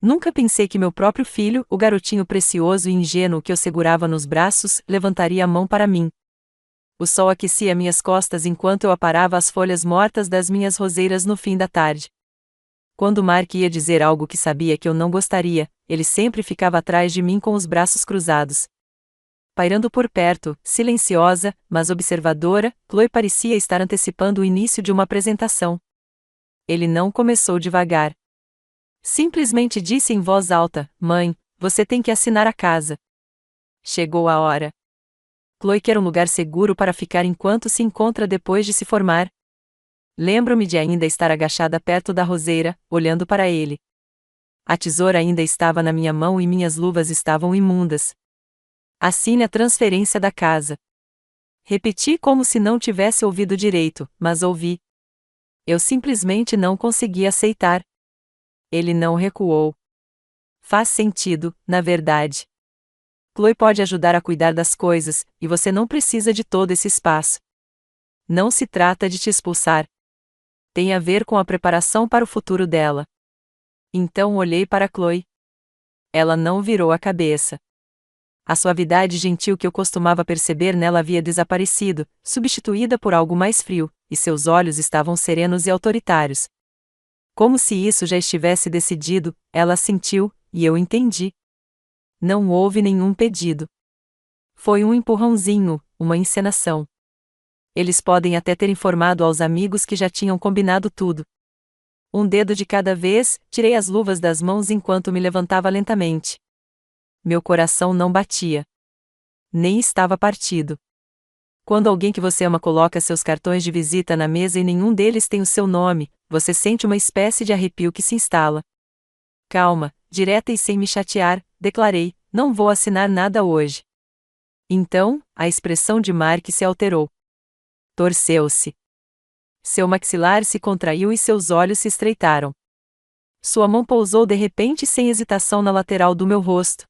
Nunca pensei que meu próprio filho, o garotinho precioso e ingênuo que eu segurava nos braços, levantaria a mão para mim. O sol aquecia minhas costas enquanto eu aparava as folhas mortas das minhas roseiras no fim da tarde. Quando Mark ia dizer algo que sabia que eu não gostaria, ele sempre ficava atrás de mim com os braços cruzados. Pairando por perto, silenciosa, mas observadora, Chloe parecia estar antecipando o início de uma apresentação. Ele não começou devagar. Simplesmente disse em voz alta: "Mãe, você tem que assinar a casa. Chegou a hora." Chloe quer um lugar seguro para ficar enquanto se encontra depois de se formar. Lembro-me de ainda estar agachada perto da roseira, olhando para ele. A tesoura ainda estava na minha mão e minhas luvas estavam imundas. "Assine a transferência da casa." Repeti como se não tivesse ouvido direito, mas ouvi. Eu simplesmente não consegui aceitar. Ele não recuou. "Faz sentido, na verdade. Chloe pode ajudar a cuidar das coisas, e você não precisa de todo esse espaço. Não se trata de te expulsar. Tem a ver com a preparação para o futuro dela." Então olhei para Chloe. Ela não virou a cabeça. A suavidade gentil que eu costumava perceber nela havia desaparecido, substituída por algo mais frio, e seus olhos estavam serenos e autoritários. Como se isso já estivesse decidido, ela assentiu, e eu entendi. Não houve nenhum pedido. Foi um empurrãozinho, uma encenação. Eles podem até ter informado aos amigos que já tinham combinado tudo. Um dedo de cada vez, tirei as luvas das mãos enquanto me levantava lentamente. Meu coração não batia. Nem estava partido. Quando alguém que você ama coloca seus cartões de visita na mesa e nenhum deles tem o seu nome, você sente uma espécie de arrepio que se instala. "Calma, direta e sem me chatear", declarei, "não vou assinar nada hoje." Então, a expressão de Mark se alterou. Torceu-se. Seu maxilar se contraiu e seus olhos se estreitaram. Sua mão pousou de repente sem hesitação na lateral do meu rosto.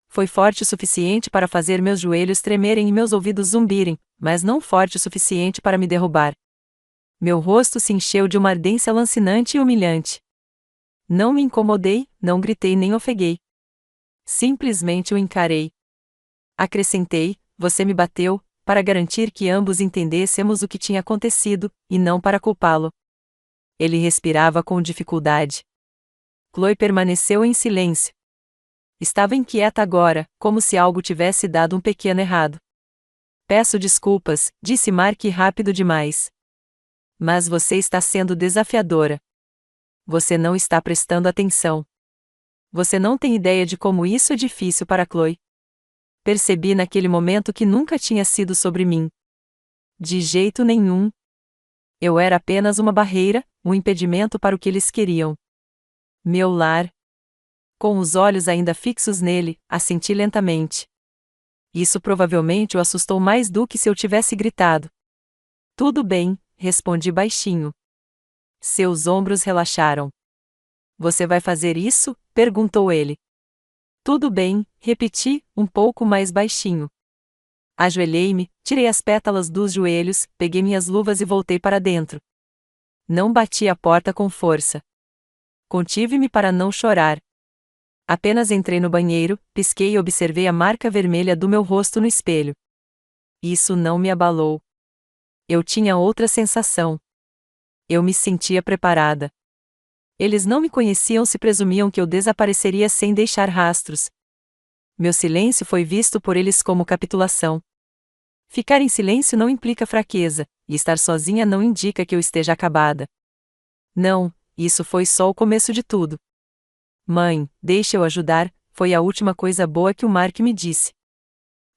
Foi forte o suficiente para fazer meus joelhos tremerem e meus ouvidos zumbirem, mas não forte o suficiente para me derrubar. Meu rosto se encheu de uma ardência lancinante e humilhante. Não me incomodei, não gritei nem ofeguei. Simplesmente o encarei. Acrescentei: "Você me bateu, para garantir que ambos entendêssemos o que tinha acontecido, e não para culpá-lo." Ele respirava com dificuldade. Chloe permaneceu em silêncio. Estava inquieta agora, como se algo tivesse dado um pequeno errado. "Peço desculpas", disse Mark rápido demais. "Mas você está sendo desafiadora. Você não está prestando atenção. Você não tem ideia de como isso é difícil para Chloe." Percebi naquele momento que nunca tinha sido sobre mim. De jeito nenhum. Eu era apenas uma barreira, um impedimento para o que eles queriam. Meu lar. Com os olhos ainda fixos nele, assenti lentamente. Isso provavelmente o assustou mais do que se eu tivesse gritado. "Tudo bem", respondi baixinho. Seus ombros relaxaram. "Você vai fazer isso?", perguntou ele. "Tudo bem", repeti, um pouco mais baixinho. Ajoelhei-me, tirei as pétalas dos joelhos, peguei minhas luvas e voltei para dentro. Não bati a porta com força. Contive-me para não chorar. Apenas entrei no banheiro, pisquei e observei a marca vermelha do meu rosto no espelho. Isso não me abalou. Eu tinha outra sensação. Eu me sentia preparada. Eles não me conheciam se presumiam que eu desapareceria sem deixar rastros. Meu silêncio foi visto por eles como capitulação. Ficar em silêncio não implica fraqueza, e estar sozinha não indica que eu esteja acabada. Não, isso foi só o começo de tudo. "Mãe, deixe eu ajudar", foi a última coisa boa que o Mark me disse.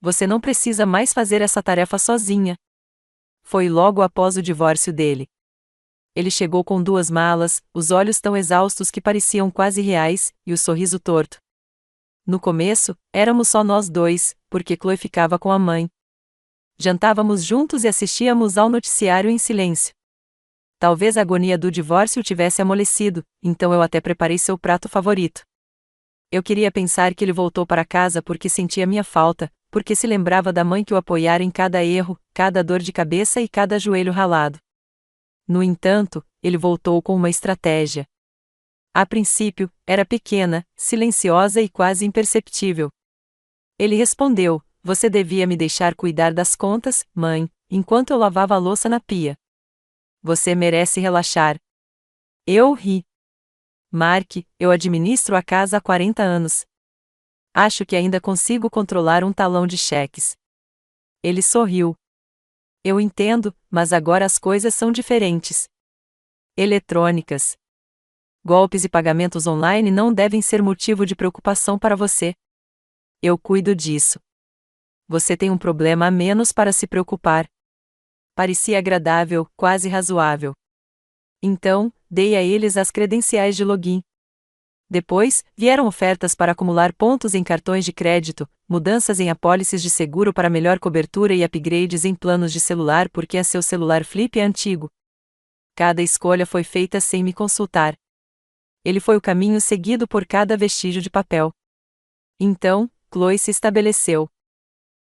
"Você não precisa mais fazer essa tarefa sozinha." Foi logo após o divórcio dele. Ele chegou com 2 malas, os olhos tão exaustos que pareciam quase reais, e o sorriso torto. No começo, éramos só nós dois, porque Chloe ficava com a mãe. Jantávamos juntos e assistíamos ao noticiário em silêncio. Talvez a agonia do divórcio o tivesse amolecido, então eu até preparei seu prato favorito. Eu queria pensar que ele voltou para casa porque sentia minha falta, porque se lembrava da mãe que o apoiara em cada erro, cada dor de cabeça e cada joelho ralado. No entanto, ele voltou com uma estratégia. A princípio, era pequena, silenciosa e quase imperceptível. Ele respondeu: "Você devia me deixar cuidar das contas, mãe, enquanto eu lavava a louça na pia. Você merece relaxar." Eu ri. "Mark, eu administro a casa há 40 anos. Acho que ainda consigo controlar um talão de cheques." Ele sorriu. "Eu entendo, mas agora as coisas são diferentes. Eletrônicas. Golpes e pagamentos online não devem ser motivo de preocupação para você. Eu cuido disso. Você tem um problema a menos para se preocupar." Parecia agradável, quase razoável. Então, dei a eles as credenciais de login. Depois, vieram ofertas para acumular pontos em cartões de crédito, mudanças em apólices de seguro para melhor cobertura e upgrades em planos de celular porque seu celular flip é antigo. Cada escolha foi feita sem me consultar. Ele foi o caminho seguido por cada vestígio de papel. Então, Chloe se estabeleceu.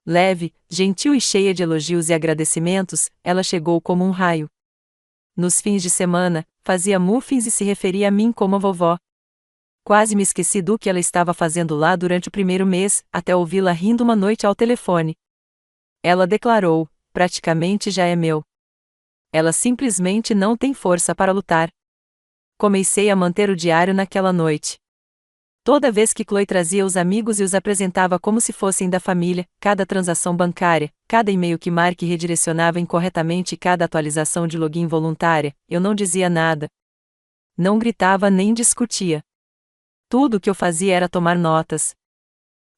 Leve, gentil e cheia de elogios e agradecimentos, ela chegou como um raio. Nos fins de semana, fazia muffins e se referia a mim como a vovó. Quase me esqueci do que ela estava fazendo lá durante o primeiro mês, até ouvi-la rindo uma noite ao telefone. Ela declarou: "Praticamente já é meu." Ela simplesmente não tem força para lutar. Comecei a manter o diário naquela noite. Toda vez que Chloe trazia os amigos e os apresentava como se fossem da família, cada transação bancária, cada e-mail que Mark redirecionava incorretamente e cada atualização de login voluntária, eu não dizia nada. Não gritava nem discutia. Tudo o que eu fazia era tomar notas.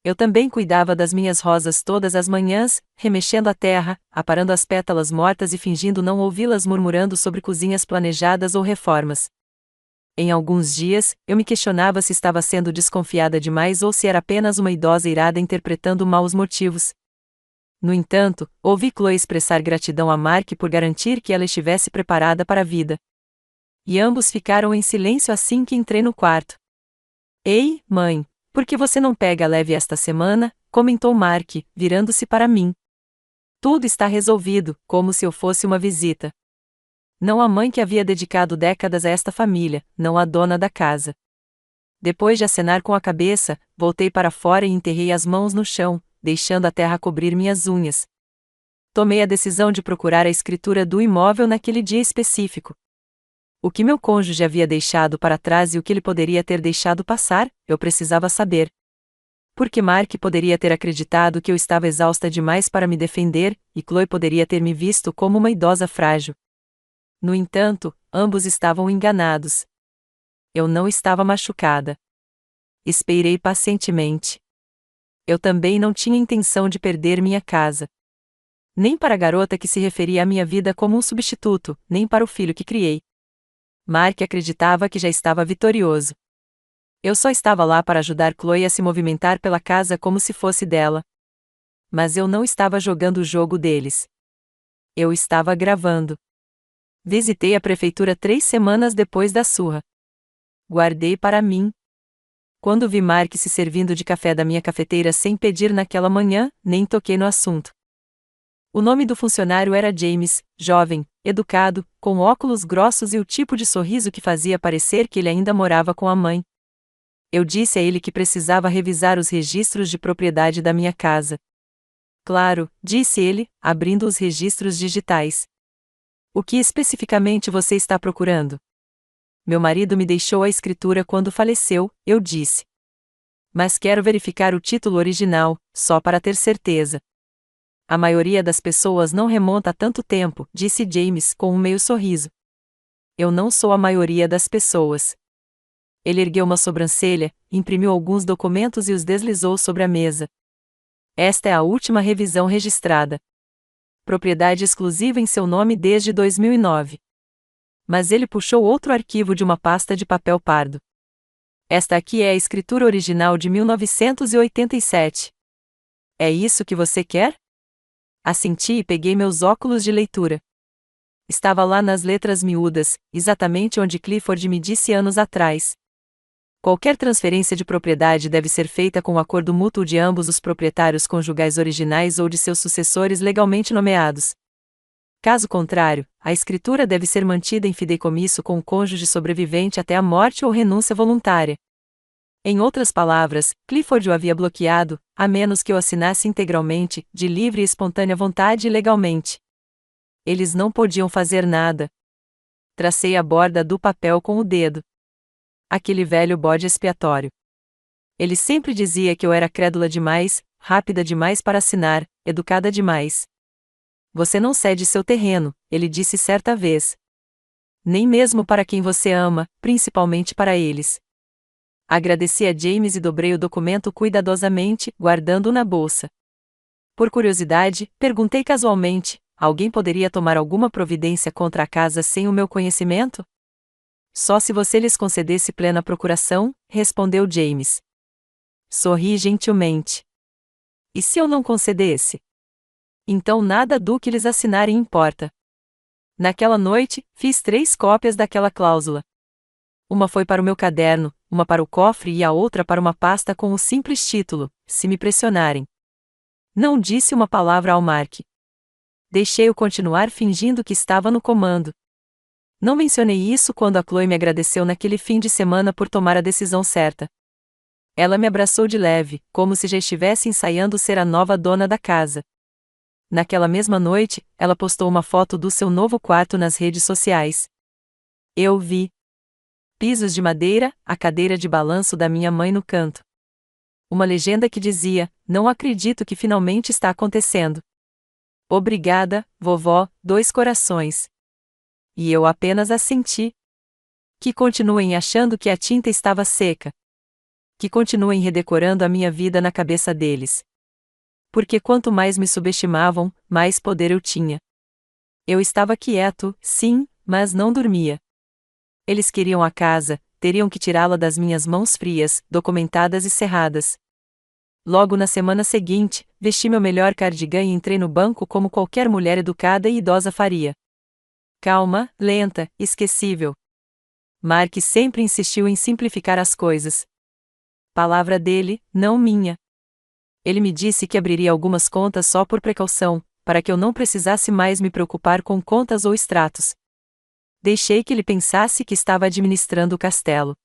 Eu também cuidava das minhas rosas todas as manhãs, remexendo a terra, aparando as pétalas mortas e fingindo não ouvi-las murmurando sobre cozinhas planejadas ou reformas. Em alguns dias, eu me questionava se estava sendo desconfiada demais ou se era apenas uma idosa irada interpretando mal os motivos. No entanto, ouvi Chloe expressar gratidão a Mark por garantir que ela estivesse preparada para a vida. E ambos ficaram em silêncio assim que entrei no quarto. "Ei, mãe, por que você não pega leve esta semana?" comentou Mark, virando-se para mim. "Tudo está resolvido, como se eu fosse uma visita." Não a mãe que havia dedicado décadas a esta família, não a dona da casa. Depois de acenar com a cabeça, voltei para fora e enterrei as mãos no chão, deixando a terra cobrir minhas unhas. Tomei a decisão de procurar a escritura do imóvel naquele dia específico. O que meu cônjuge havia deixado para trás e o que ele poderia ter deixado passar, eu precisava saber. Porque Mark poderia ter acreditado que eu estava exausta demais para me defender, e Chloe poderia ter me visto como uma idosa frágil. No entanto, ambos estavam enganados. Eu não estava machucada. Esperei pacientemente. Eu também não tinha intenção de perder minha casa. Nem para a garota que se referia à minha vida como um substituto, nem para o filho que criei. Mark acreditava que já estava vitorioso. Eu só estava lá para ajudar Chloe a se movimentar pela casa como se fosse dela. Mas eu não estava jogando o jogo deles. Eu estava gravando. Visitei a prefeitura 3 semanas depois da surra. Guardei para mim. Quando vi Mark se servindo de café da minha cafeteira sem pedir naquela manhã, nem toquei no assunto. O nome do funcionário era James, jovem, educado, com óculos grossos e o tipo de sorriso que fazia parecer que ele ainda morava com a mãe. Eu disse a ele que precisava revisar os registros de propriedade da minha casa. "Claro", disse ele, abrindo os registros digitais. "O que especificamente você está procurando?" "Meu marido me deixou a escritura quando faleceu", eu disse. "Mas quero verificar o título original, só para ter certeza." "A maioria das pessoas não remonta a tanto tempo", disse James com um meio sorriso. "Eu não sou a maioria das pessoas." Ele ergueu uma sobrancelha, imprimiu alguns documentos e os deslizou sobre a mesa. "Esta é a última revisão registrada. Propriedade exclusiva em seu nome desde 2009. Mas ele puxou outro arquivo de uma pasta de papel pardo. "Esta aqui é a escritura original de 1987. É isso que você quer?" Assenti e peguei meus óculos de leitura. Estava lá nas letras miúdas, exatamente onde Clifford me disse anos atrás. Qualquer transferência de propriedade deve ser feita com o acordo mútuo de ambos os proprietários conjugais originais ou de seus sucessores legalmente nomeados. Caso contrário, a escritura deve ser mantida em fideicomisso com o cônjuge sobrevivente até a morte ou renúncia voluntária. Em outras palavras, Clifford o havia bloqueado, a menos que o assinasse integralmente, de livre e espontânea vontade e legalmente. Eles não podiam fazer nada. Tracei a borda do papel com o dedo. Aquele velho bode expiatório. Ele sempre dizia que eu era crédula demais, rápida demais para assinar, educada demais. Você não cede seu terreno, ele disse certa vez. Nem mesmo para quem você ama, principalmente para eles. Agradeci a James e dobrei o documento cuidadosamente, guardando-o na bolsa. Por curiosidade, perguntei casualmente: alguém poderia tomar alguma providência contra a casa sem o meu conhecimento? Só se você lhes concedesse plena procuração, respondeu James. Sorri gentilmente. E se eu não concedesse? Então nada do que lhes assinarem importa. Naquela noite, fiz 3 cópias daquela cláusula. Uma foi para o meu caderno, uma para o cofre e a outra para uma pasta com o simples título: se me pressionarem. Não disse uma palavra ao Mark. Deixei-o continuar fingindo que estava no comando. Não mencionei isso quando a Chloe me agradeceu naquele fim de semana por tomar a decisão certa. Ela me abraçou de leve, como se já estivesse ensaiando ser a nova dona da casa. Naquela mesma noite, ela postou uma foto do seu novo quarto nas redes sociais. Eu vi. Pisos de madeira, a cadeira de balanço da minha mãe no canto. Uma legenda que dizia: não acredito que finalmente está acontecendo. Obrigada, vovó, 2 corações. E eu apenas assenti. Que continuem achando que a tinta estava seca. Que continuem redecorando a minha vida na cabeça deles. Porque quanto mais me subestimavam, mais poder eu tinha. Eu estava quieto, sim, mas não dormia. Eles queriam a casa, teriam que tirá-la das minhas mãos frias, documentadas e cerradas. Logo na semana seguinte, vesti meu melhor cardigan e entrei no banco como qualquer mulher educada e idosa faria. Calma, lenta, esquecível. Mark sempre insistiu em simplificar as coisas. Palavra dele, não minha. Ele me disse que abriria algumas contas só por precaução, para que eu não precisasse mais me preocupar com contas ou extratos. Deixei que ele pensasse que estava administrando o castelo.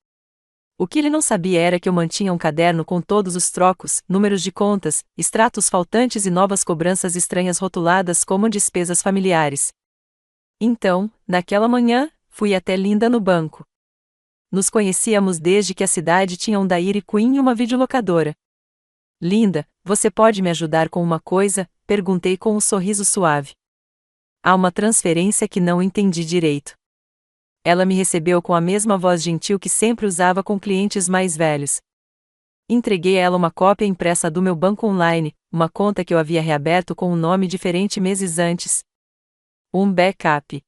O que ele não sabia era que eu mantinha um caderno com todos os trocos, números de contas, extratos faltantes e novas cobranças estranhas rotuladas como despesas familiares. Então, naquela manhã, fui até Linda no banco. Nos conhecíamos desde que a cidade tinha um Dairy Queen e uma videolocadora. Linda, você pode me ajudar com uma coisa? Perguntei com um sorriso suave. Há uma transferência que não entendi direito. Ela me recebeu com a mesma voz gentil que sempre usava com clientes mais velhos. Entreguei a ela uma cópia impressa do meu banco online, uma conta que eu havia reaberto com um nome diferente meses antes. Um backup.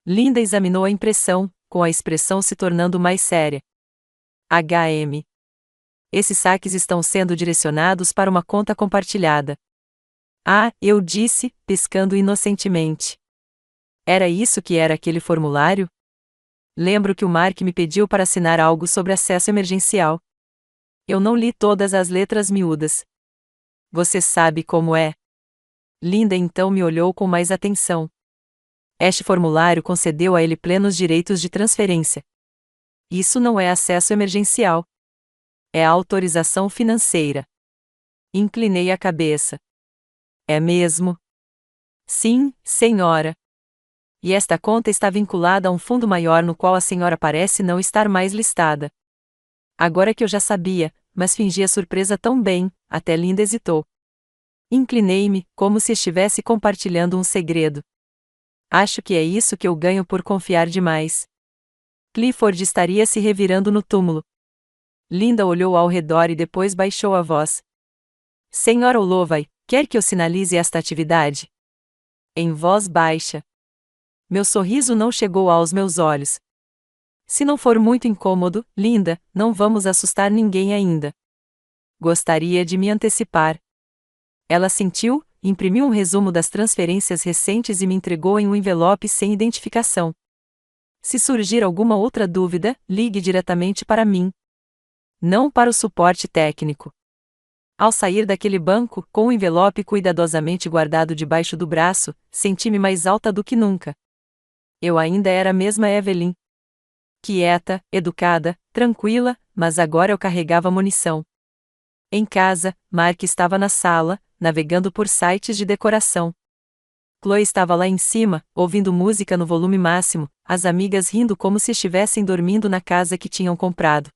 Linda examinou a impressão, com a expressão se tornando mais séria. HM. Esses saques estão sendo direcionados para uma conta compartilhada. Ah, eu disse, piscando inocentemente. Era isso que era aquele formulário? Lembro que o Mark me pediu para assinar algo sobre acesso emergencial. Eu não li todas as letras miúdas. Você sabe como é. Linda então me olhou com mais atenção. Este formulário concedeu a ele plenos direitos de transferência. Isso não é acesso emergencial. É autorização financeira. Inclinei a cabeça. É mesmo? Sim, senhora. E esta conta está vinculada a um fundo maior no qual a senhora parece não estar mais listada. Agora que eu já sabia, mas fingia surpresa tão bem, até Linda hesitou. Inclinei-me, como se estivesse compartilhando um segredo. Acho que é isso que eu ganho por confiar demais. Clifford estaria se revirando no túmulo. Linda olhou ao redor e depois baixou a voz. Senhora Holloway, quer que eu sinalize esta atividade? Em voz baixa. Meu sorriso não chegou aos meus olhos. Se não for muito incômodo, Linda, não vamos assustar ninguém ainda. Gostaria de me antecipar. Ela sentiu, imprimiu um resumo das transferências recentes e me entregou em um envelope sem identificação. Se surgir alguma outra dúvida, ligue diretamente para mim. Não para o suporte técnico. Ao sair daquele banco, com o envelope cuidadosamente guardado debaixo do braço, senti-me mais alta do que nunca. Eu ainda era a mesma Evelyn. Quieta, educada, tranquila, mas agora eu carregava munição. Em casa, Mark estava na sala, navegando por sites de decoração. Chloe estava lá em cima, ouvindo música no volume máximo, as amigas rindo como se estivessem dormindo na casa que tinham comprado.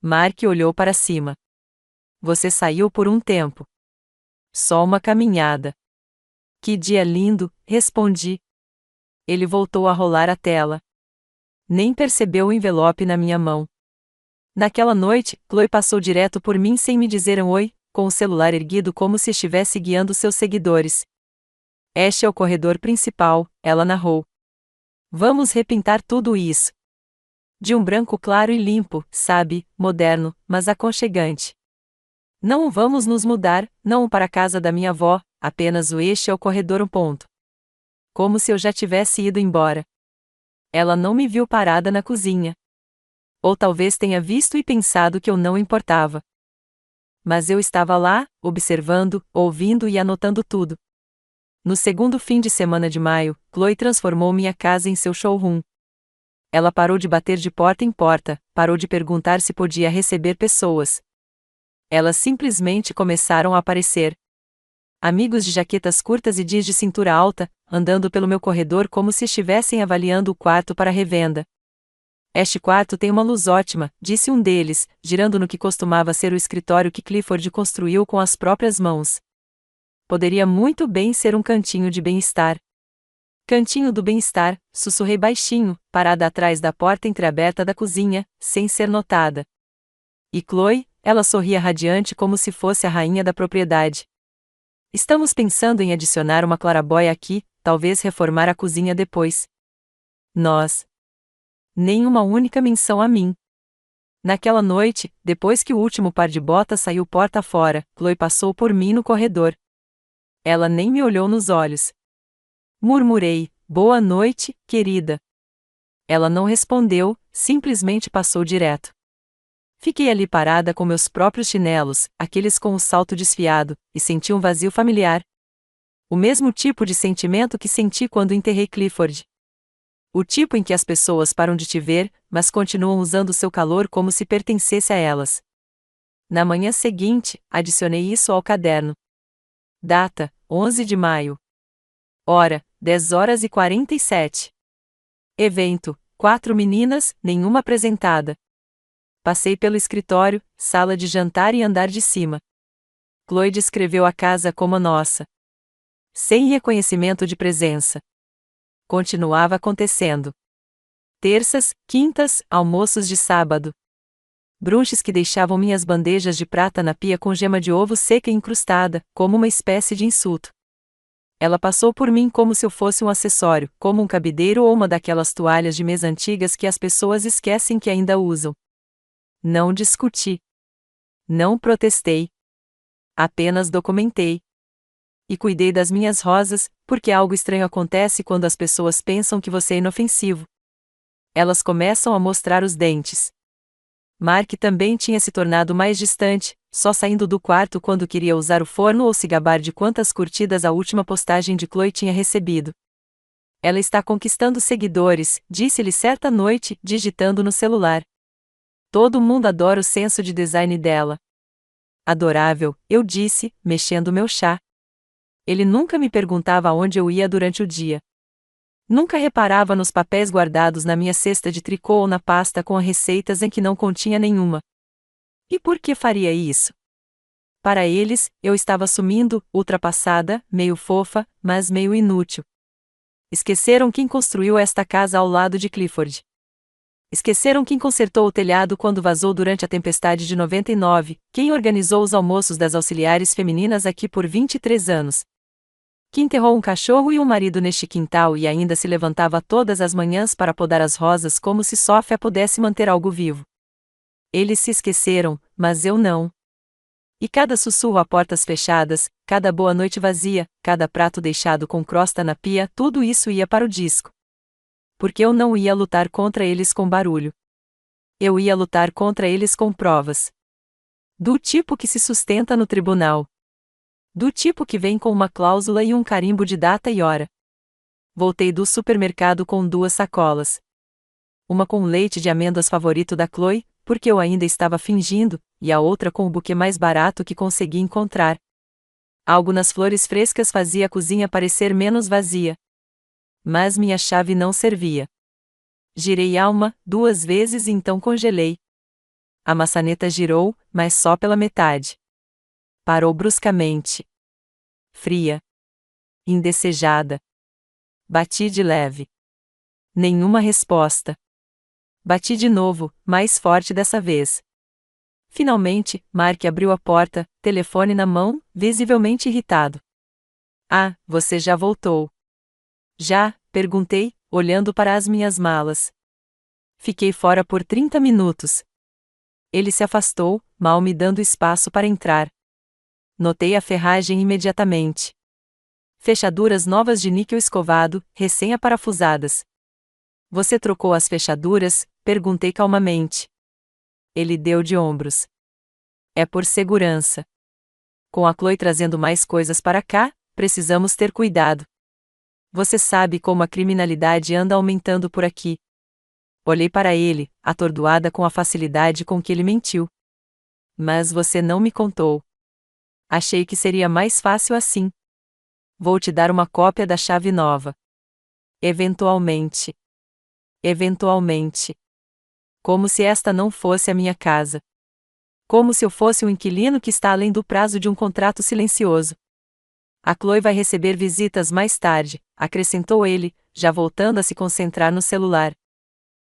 Mark olhou para cima. Você saiu por um tempo. Só uma caminhada. Que dia lindo, respondi. Ele voltou a rolar a tela. Nem percebeu o envelope na minha mão. Naquela noite, Chloe passou direto por mim sem me dizer um oi, com o celular erguido como se estivesse guiando seus seguidores. Este é o corredor principal, ela narrou. Vamos repintar tudo isso. De um branco claro e limpo, sabe, moderno, mas aconchegante. Não vamos nos mudar, não para a casa da minha avó, apenas este é o corredor um ponto. Como se eu já tivesse ido embora. Ela não me viu parada na cozinha. Ou talvez tenha visto e pensado que eu não importava. Mas eu estava lá, observando, ouvindo e anotando tudo. No segundo fim de semana de maio, Chloe transformou minha casa em seu showroom. Ela parou de bater de porta em porta, parou de perguntar se podia receber pessoas. Elas simplesmente começaram a aparecer. Amigos de jaquetas curtas e jeans de cintura alta, andando pelo meu corredor como se estivessem avaliando o quarto para revenda. Este quarto tem uma luz ótima, disse um deles, girando no que costumava ser o escritório que Clifford construiu com as próprias mãos. Poderia muito bem ser um cantinho de bem-estar. Cantinho do bem-estar, sussurrei baixinho, parada atrás da porta entreaberta da cozinha, sem ser notada. E Chloe, ela sorria radiante como se fosse a rainha da propriedade. Estamos pensando em adicionar uma claraboia aqui, talvez reformar a cozinha depois. Nós. Nenhuma única menção a mim. Naquela noite, depois que o último par de botas saiu porta fora, Chloe passou por mim no corredor. Ela nem me olhou nos olhos. Murmurei, boa noite, querida. Ela não respondeu, simplesmente passou direto. Fiquei ali parada com meus próprios chinelos, aqueles com o salto desfiado, e senti um vazio familiar. O mesmo tipo de sentimento que senti quando enterrei Clifford. O tipo em que as pessoas param de te ver, mas continuam usando seu calor como se pertencesse a elas. Na manhã seguinte, adicionei isso ao caderno. Data: 11 de maio. Hora: 10h47. Evento: 4 meninas, nenhuma apresentada. Passei pelo escritório, sala de jantar e andar de cima. Chloe descreveu a casa como a nossa. Sem reconhecimento de presença. Continuava acontecendo. Terças, quintas, almoços de sábado. Brunches que deixavam minhas bandejas de prata na pia com gema de ovo seca e incrustada, como uma espécie de insulto. Ela passou por mim como se eu fosse um acessório, como um cabideiro ou uma daquelas toalhas de mesa antigas que as pessoas esquecem que ainda usam. Não discuti. Não protestei. Apenas documentei. E cuidei das minhas rosas, porque algo estranho acontece quando as pessoas pensam que você é inofensivo. Elas começam a mostrar os dentes. Mark também tinha se tornado mais distante, só saindo do quarto quando queria usar o forno ou se gabar de quantas curtidas a última postagem de Chloe tinha recebido. Ela está conquistando seguidores, disse-lhe certa noite, digitando no celular. Todo mundo adora o senso de design dela. Adorável, eu disse, mexendo meu chá. Ele nunca me perguntava aonde eu ia durante o dia. Nunca reparava nos papéis guardados na minha cesta de tricô ou na pasta com receitas em que não continha nenhuma. E por que faria isso? Para eles, eu estava sumindo, ultrapassada, meio fofa, mas meio inútil. Esqueceram quem construiu esta casa ao lado de Clifford. Esqueceram quem consertou o telhado quando vazou durante a tempestade de 99, quem organizou os almoços das auxiliares femininas aqui por 23 anos. Que enterrou um cachorro e um marido neste quintal e ainda se levantava todas as manhãs para podar as rosas como se só a fé pudesse manter algo vivo. Eles se esqueceram, mas eu não. E cada sussurro a portas fechadas, cada boa noite vazia, cada prato deixado com crosta na pia, tudo isso ia para o disco. Porque eu não ia lutar contra eles com barulho. Eu ia lutar contra eles com provas. Do tipo que se sustenta no tribunal. Do tipo que vem com uma cláusula e um carimbo de data e hora. Voltei do supermercado com 2 sacolas. Uma com o leite de amêndoas favorito da Chloe, porque eu ainda estava fingindo, e a outra com o buquê mais barato que consegui encontrar. Algo nas flores frescas fazia a cozinha parecer menos vazia. Mas minha chave não servia. Girei a 2 vezes e então congelei. A maçaneta girou, mas só pela metade. Parou bruscamente. Fria. Indesejada. Bati de leve. Nenhuma resposta. Bati de novo, mais forte dessa vez. Finalmente, Mark abriu a porta, telefone na mão, visivelmente irritado. Ah, você já voltou. Já? Perguntei, olhando para as minhas malas. Fiquei fora por 30 minutos. Ele se afastou, mal me dando espaço para entrar. Notei a ferragem imediatamente. Fechaduras novas de níquel escovado, recém-aparafusadas. Você trocou as fechaduras? Perguntei calmamente. Ele deu de ombros. É por segurança. Com a Chloe trazendo mais coisas para cá, precisamos ter cuidado. Você sabe como a criminalidade anda aumentando por aqui. Olhei para ele, atordoada com a facilidade com que ele mentiu. Mas você não me contou. Achei que seria mais fácil assim. Vou te dar uma cópia da chave nova. Eventualmente. Eventualmente. Como se esta não fosse a minha casa. Como se eu fosse um inquilino que está além do prazo de um contrato silencioso. A Chloe vai receber visitas mais tarde, acrescentou ele, já voltando a se concentrar no celular.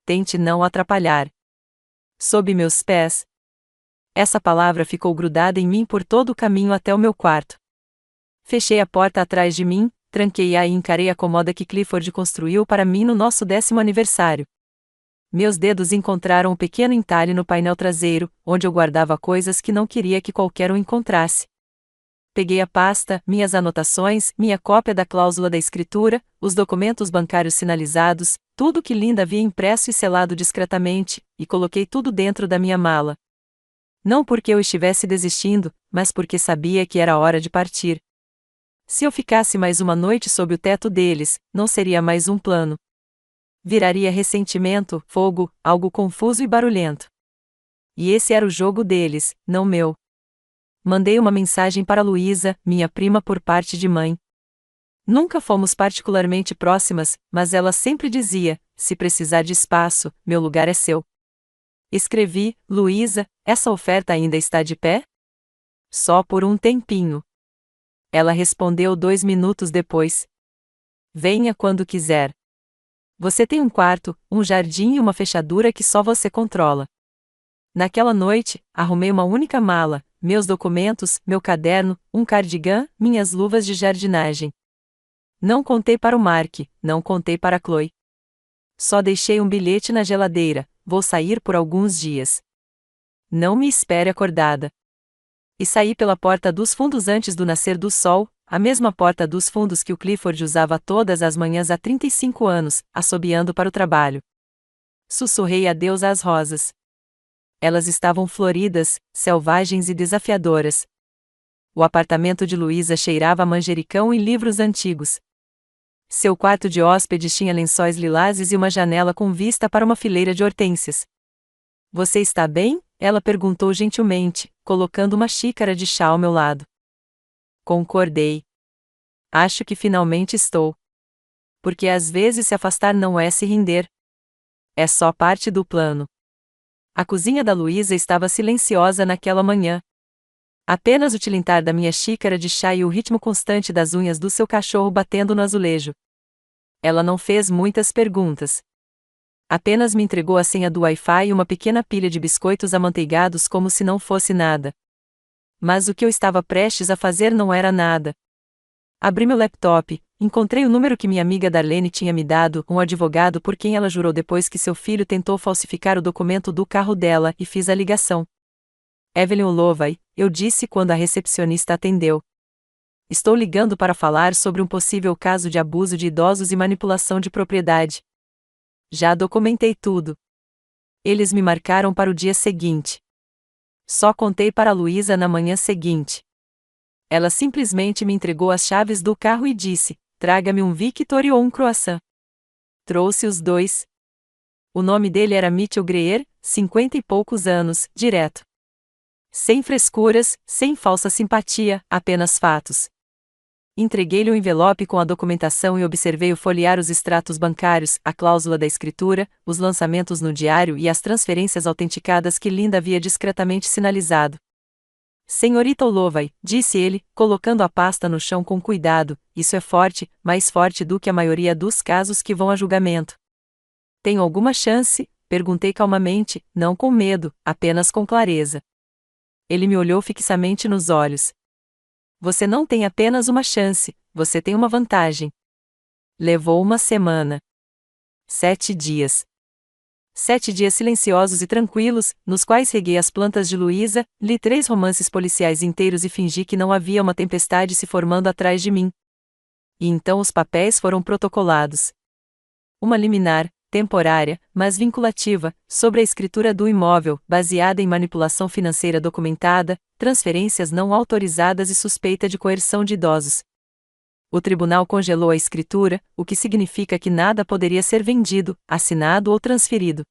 Tente não atrapalhar. Sob meus pés. Essa palavra ficou grudada em mim por todo o caminho até o meu quarto. Fechei a porta atrás de mim, tranquei-a e encarei a comoda que Clifford construiu para mim no nosso 10º aniversário. Meus dedos encontraram um pequeno entalhe no painel traseiro, onde eu guardava coisas que não queria que qualquer um encontrasse. Peguei a pasta, minhas anotações, minha cópia da cláusula da escritura, os documentos bancários sinalizados, tudo que Linda havia impresso e selado discretamente, e coloquei tudo dentro da minha mala. Não porque eu estivesse desistindo, mas porque sabia que era hora de partir. Se eu ficasse mais uma noite sob o teto deles, não seria mais um plano. Viraria ressentimento, fogo, algo confuso e barulhento. E esse era o jogo deles, não meu. Mandei uma mensagem para Luísa, minha prima por parte de mãe. Nunca fomos particularmente próximas, mas ela sempre dizia: se precisar de espaço, meu lugar é seu. Escrevi: Luísa, essa oferta ainda está de pé? Só por um tempinho. Ela respondeu 2 minutos depois. Venha quando quiser. Você tem um quarto, um jardim e uma fechadura que só você controla. Naquela noite, arrumei uma única mala, meus documentos, meu caderno, um cardigã, minhas luvas de jardinagem. Não contei para o Mark, não contei para a Chloe. Só deixei um bilhete na geladeira: vou sair por alguns dias. Não me espere acordada. E saí pela porta dos fundos antes do nascer do sol, a mesma porta dos fundos que o Clifford usava todas as manhãs há 35 anos, assobiando para o trabalho. Sussurrei adeus às rosas. Elas estavam floridas, selvagens e desafiadoras. O apartamento de Luísa cheirava a manjericão e livros antigos. Seu quarto de hóspedes tinha lençóis lilazes e uma janela com vista para uma fileira de hortênsias. Você está bem? Ela perguntou gentilmente, colocando uma xícara de chá ao meu lado. Concordei. Acho que finalmente estou. Porque às vezes se afastar não é se render. É só parte do plano. A cozinha da Luísa estava silenciosa naquela manhã. Apenas o tilintar da minha xícara de chá e o ritmo constante das unhas do seu cachorro batendo no azulejo. Ela não fez muitas perguntas. Apenas me entregou a senha do Wi-Fi e uma pequena pilha de biscoitos amanteigados como se não fosse nada. Mas o que eu estava prestes a fazer não era nada. Abri meu laptop, encontrei o número que minha amiga Darlene tinha me dado, um advogado por quem ela jurou depois que seu filho tentou falsificar o documento do carro dela, e fiz a ligação. Evelyn Olovay, eu disse quando a recepcionista atendeu. Estou ligando para falar sobre um possível caso de abuso de idosos e manipulação de propriedade. Já documentei tudo. Eles me marcaram para o dia seguinte. Só contei para Luísa na manhã seguinte. Ela simplesmente me entregou as chaves do carro e disse: traga-me um Victory ou um croissant. Trouxe os dois. O nome dele era Mitchell Greer, 50 e poucos anos, direto. Sem frescuras, sem falsa simpatia, apenas fatos. Entreguei-lhe o envelope com a documentação e observei-o folhear os extratos bancários, a cláusula da escritura, os lançamentos no diário e as transferências autenticadas que Linda havia discretamente sinalizado. Senhorita Holloway, disse ele, colocando a pasta no chão com cuidado, isso é forte, mais forte do que a maioria dos casos que vão a julgamento. Tenho alguma chance? Perguntei calmamente, não com medo, apenas com clareza. Ele me olhou fixamente nos olhos. Você não tem apenas uma chance, você tem uma vantagem. Levou uma semana. 7 dias. 7 dias silenciosos e tranquilos, nos quais reguei as plantas de Luísa, li 3 romances policiais inteiros e fingi que não havia uma tempestade se formando atrás de mim. E então os papéis foram protocolados. Uma liminar, temporária, mas vinculativa, sobre a escritura do imóvel, baseada em manipulação financeira documentada, transferências não autorizadas e suspeita de coerção de idosos. O tribunal congelou a escritura, o que significa que nada poderia ser vendido, assinado ou transferido.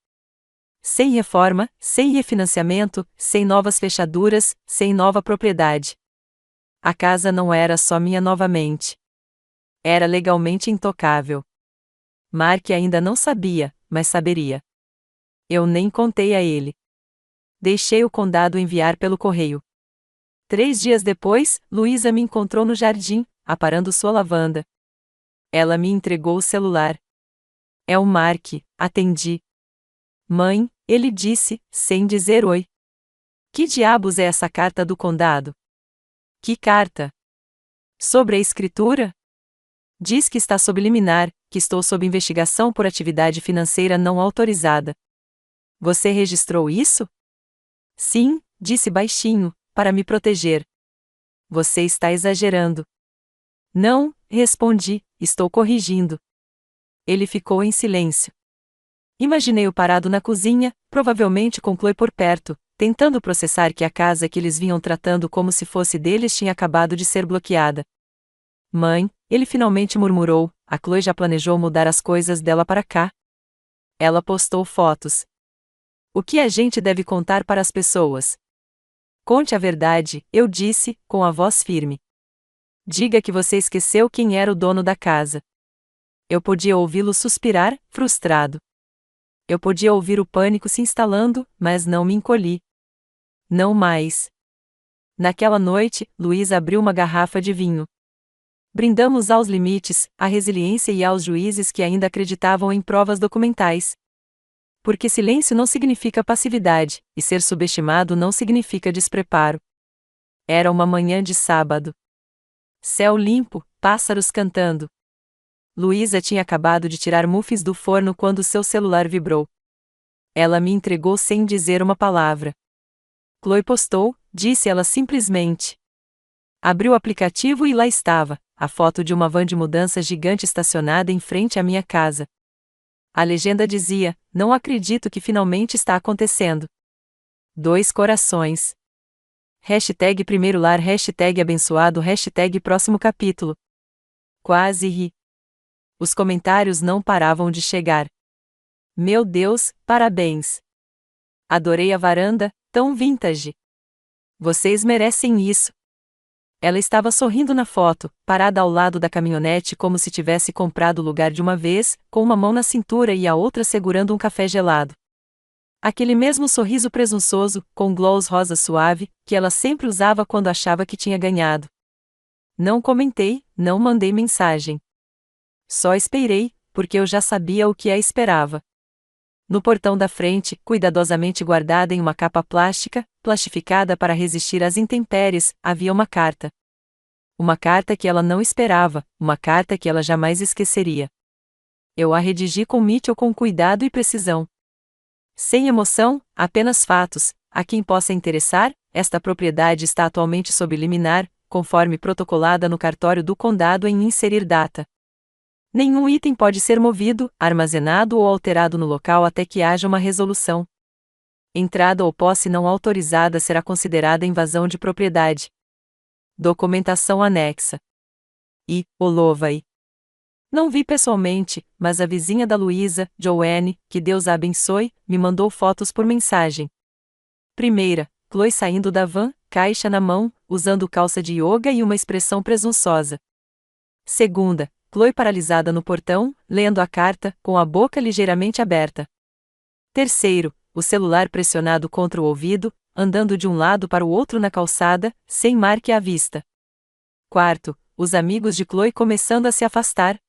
Sem reforma, sem refinanciamento, sem novas fechaduras, sem nova propriedade. A casa não era só minha novamente. Era legalmente intocável. Mark ainda não sabia, mas saberia. Eu nem contei a ele. Deixei o condado enviar pelo correio. 3 dias depois, Luísa me encontrou no jardim, aparando sua lavanda. Ela me entregou o celular. É o Mark, atendi. Mãe, ele disse, sem dizer oi. Que diabos é essa carta do condado? Que carta? Sobre a escritura? Diz que está sob liminar, que estou sob investigação por atividade financeira não autorizada. Você registrou isso? Sim, disse baixinho, para me proteger. Você está exagerando. Não, respondi, estou corrigindo. Ele ficou em silêncio. Imaginei-o parado na cozinha, provavelmente com Chloe por perto, tentando processar que a casa que eles vinham tratando como se fosse deles tinha acabado de ser bloqueada. Mãe, ele finalmente murmurou, a Chloe já planejou mudar as coisas dela para cá. Ela postou fotos. O que a gente deve contar para as pessoas? Conte a verdade, eu disse, com a voz firme. Diga que você esqueceu quem era o dono da casa. Eu podia ouvi-lo suspirar, frustrado. Eu podia ouvir o pânico se instalando, mas não me encolhi. Não mais. Naquela noite, Luísa abriu uma garrafa de vinho. Brindamos aos limites, à resiliência e aos juízes que ainda acreditavam em provas documentais. Porque silêncio não significa passividade, e ser subestimado não significa despreparo. Era uma manhã de sábado. Céu limpo, pássaros cantando. Luísa tinha acabado de tirar muffins do forno quando seu celular vibrou. Ela me entregou sem dizer uma palavra. Chloe postou, disse ela simplesmente. Abri o aplicativo e lá estava, a foto de uma van de mudança gigante estacionada em frente à minha casa. A legenda dizia, não acredito que finalmente está acontecendo. 2 corações. Hashtag primeiro lar, hashtag abençoado, hashtag próximo capítulo. Quase ri. Os comentários não paravam de chegar. Meu Deus, parabéns. Adorei a varanda, tão vintage. Vocês merecem isso. Ela estava sorrindo na foto, parada ao lado da caminhonete como se tivesse comprado o lugar de uma vez, com uma mão na cintura e a outra segurando um café gelado. Aquele mesmo sorriso presunçoso, com gloss rosa suave, que ela sempre usava quando achava que tinha ganhado. Não comentei, não mandei mensagem. Só esperei, porque eu já sabia o que a esperava. No portão da frente, cuidadosamente guardada em uma capa plástica, plastificada para resistir às intempéries, havia uma carta. Uma carta que ela não esperava, uma carta que ela jamais esqueceria. Eu a redigi com Mitchell com cuidado e precisão. Sem emoção, apenas fatos. A quem possa interessar, esta propriedade está atualmente sob liminar, conforme protocolada no cartório do condado em inserir data. Nenhum item pode ser movido, armazenado ou alterado no local até que haja uma resolução. Entrada ou posse não autorizada será considerada invasão de propriedade. Documentação anexa. E, Olovai. Não vi pessoalmente, mas a vizinha da Luísa, Joanne, que Deus a abençoe, me mandou fotos por mensagem. Primeira, Chloe saindo da van, caixa na mão, usando calça de yoga e uma expressão presunçosa. Segunda, Chloe paralisada no portão, lendo a carta, com a boca ligeiramente aberta. Terceiro, o celular pressionado contra o ouvido, andando de um lado para o outro na calçada, sem Mark à vista. Quarto, os amigos de Chloe começando a se afastar.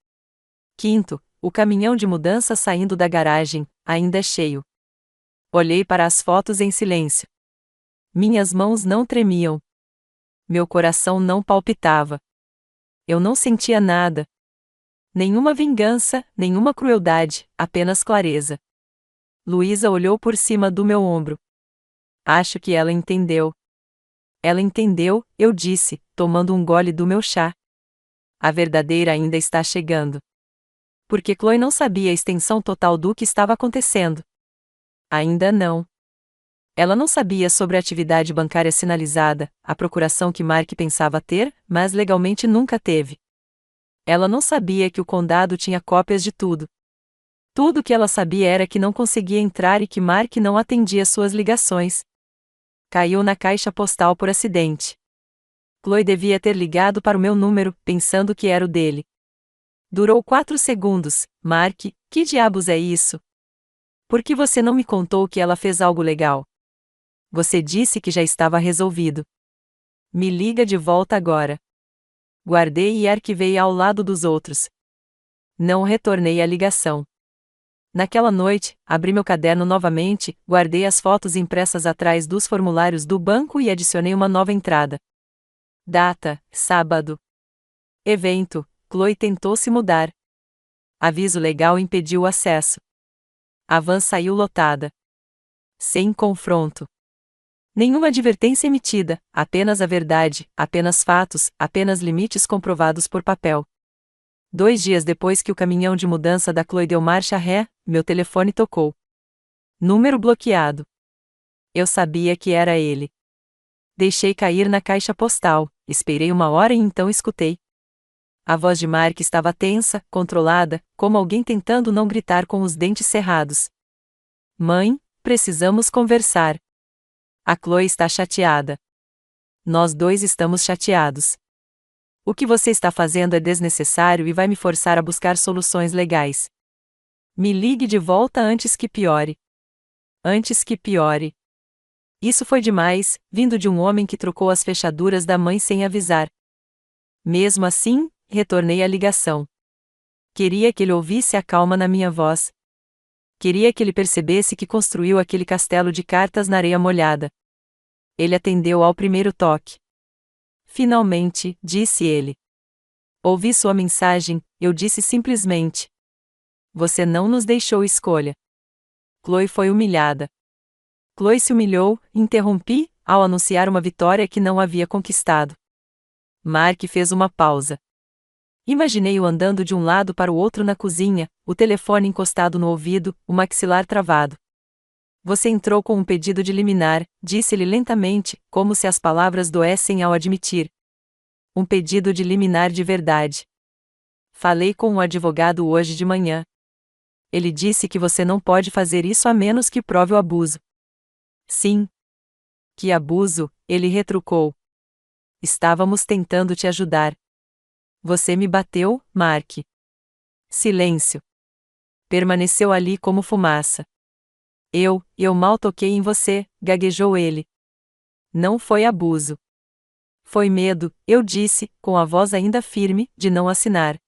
Quinto, o caminhão de mudança saindo da garagem, ainda cheio. Olhei para as fotos em silêncio. Minhas mãos não tremiam. Meu coração não palpitava. Eu não sentia nada. Nenhuma vingança, nenhuma crueldade, apenas clareza. Luísa olhou por cima do meu ombro. Acho que ela entendeu. Ela entendeu, eu disse, tomando um gole do meu chá. A verdadeira ainda está chegando. Porque Chloe não sabia a extensão total do que estava acontecendo. Ainda não. Ela não sabia sobre a atividade bancária sinalizada, a procuração que Mark pensava ter, mas legalmente nunca teve. Ela não sabia que o condado tinha cópias de tudo. Tudo que ela sabia era que não conseguia entrar e que Mark não atendia suas ligações. Caiu na caixa postal por acidente. Chloe devia ter ligado para o meu número, pensando que era o dele. Durou 4 segundos. Mark, que diabos é isso? Por que você não me contou que ela fez algo legal? Você disse que já estava resolvido. Me liga de volta agora. Guardei e arquivei ao lado dos outros. Não retornei a ligação. Naquela noite, abri meu caderno novamente, guardei as fotos impressas atrás dos formulários do banco e adicionei uma nova entrada. Data: sábado. Evento: Chloe tentou se mudar. Aviso legal impediu o acesso. A van saiu lotada. Sem confronto. Nenhuma advertência emitida, apenas a verdade, apenas fatos, apenas limites comprovados por papel. 2 dias depois que o caminhão de mudança da Chloe deu marcha ré, meu telefone tocou. Número bloqueado. Eu sabia que era ele. Deixei cair na caixa postal, esperei 1 hora e então escutei. A voz de Mark estava tensa, controlada, como alguém tentando não gritar com os dentes cerrados. Mãe, precisamos conversar. A Chloe está chateada. Nós dois estamos chateados. O que você está fazendo é desnecessário e vai me forçar a buscar soluções legais. Me ligue de volta antes que piore. Antes que piore. Isso foi demais, vindo de um homem que trocou as fechaduras da mãe sem avisar. Mesmo assim, retornei a ligação. Queria que ele ouvisse a calma na minha voz. Queria que ele percebesse que construiu aquele castelo de cartas na areia molhada. Ele atendeu ao primeiro toque. Finalmente, disse ele. Ouvi sua mensagem, eu disse simplesmente. Você não nos deixou escolha. Chloe foi humilhada. Chloe se humilhou, interrompi, ao anunciar uma vitória que não havia conquistado. Mark fez uma pausa. Imaginei-o andando de um lado para o outro na cozinha, o telefone encostado no ouvido, o maxilar travado. Você entrou com um pedido de liminar, disse-lhe lentamente, como se as palavras doessem ao admitir. Um pedido de liminar de verdade. Falei com um advogado hoje de manhã. Ele disse que você não pode fazer isso a menos que prove o abuso. Sim. Que abuso? Ele retrucou. Estávamos tentando te ajudar. Você me bateu, Mark. Silêncio. Permaneceu ali como fumaça. Eu mal toquei em você, gaguejou ele. Não foi abuso. Foi medo, eu disse, com a voz ainda firme, de não assinar.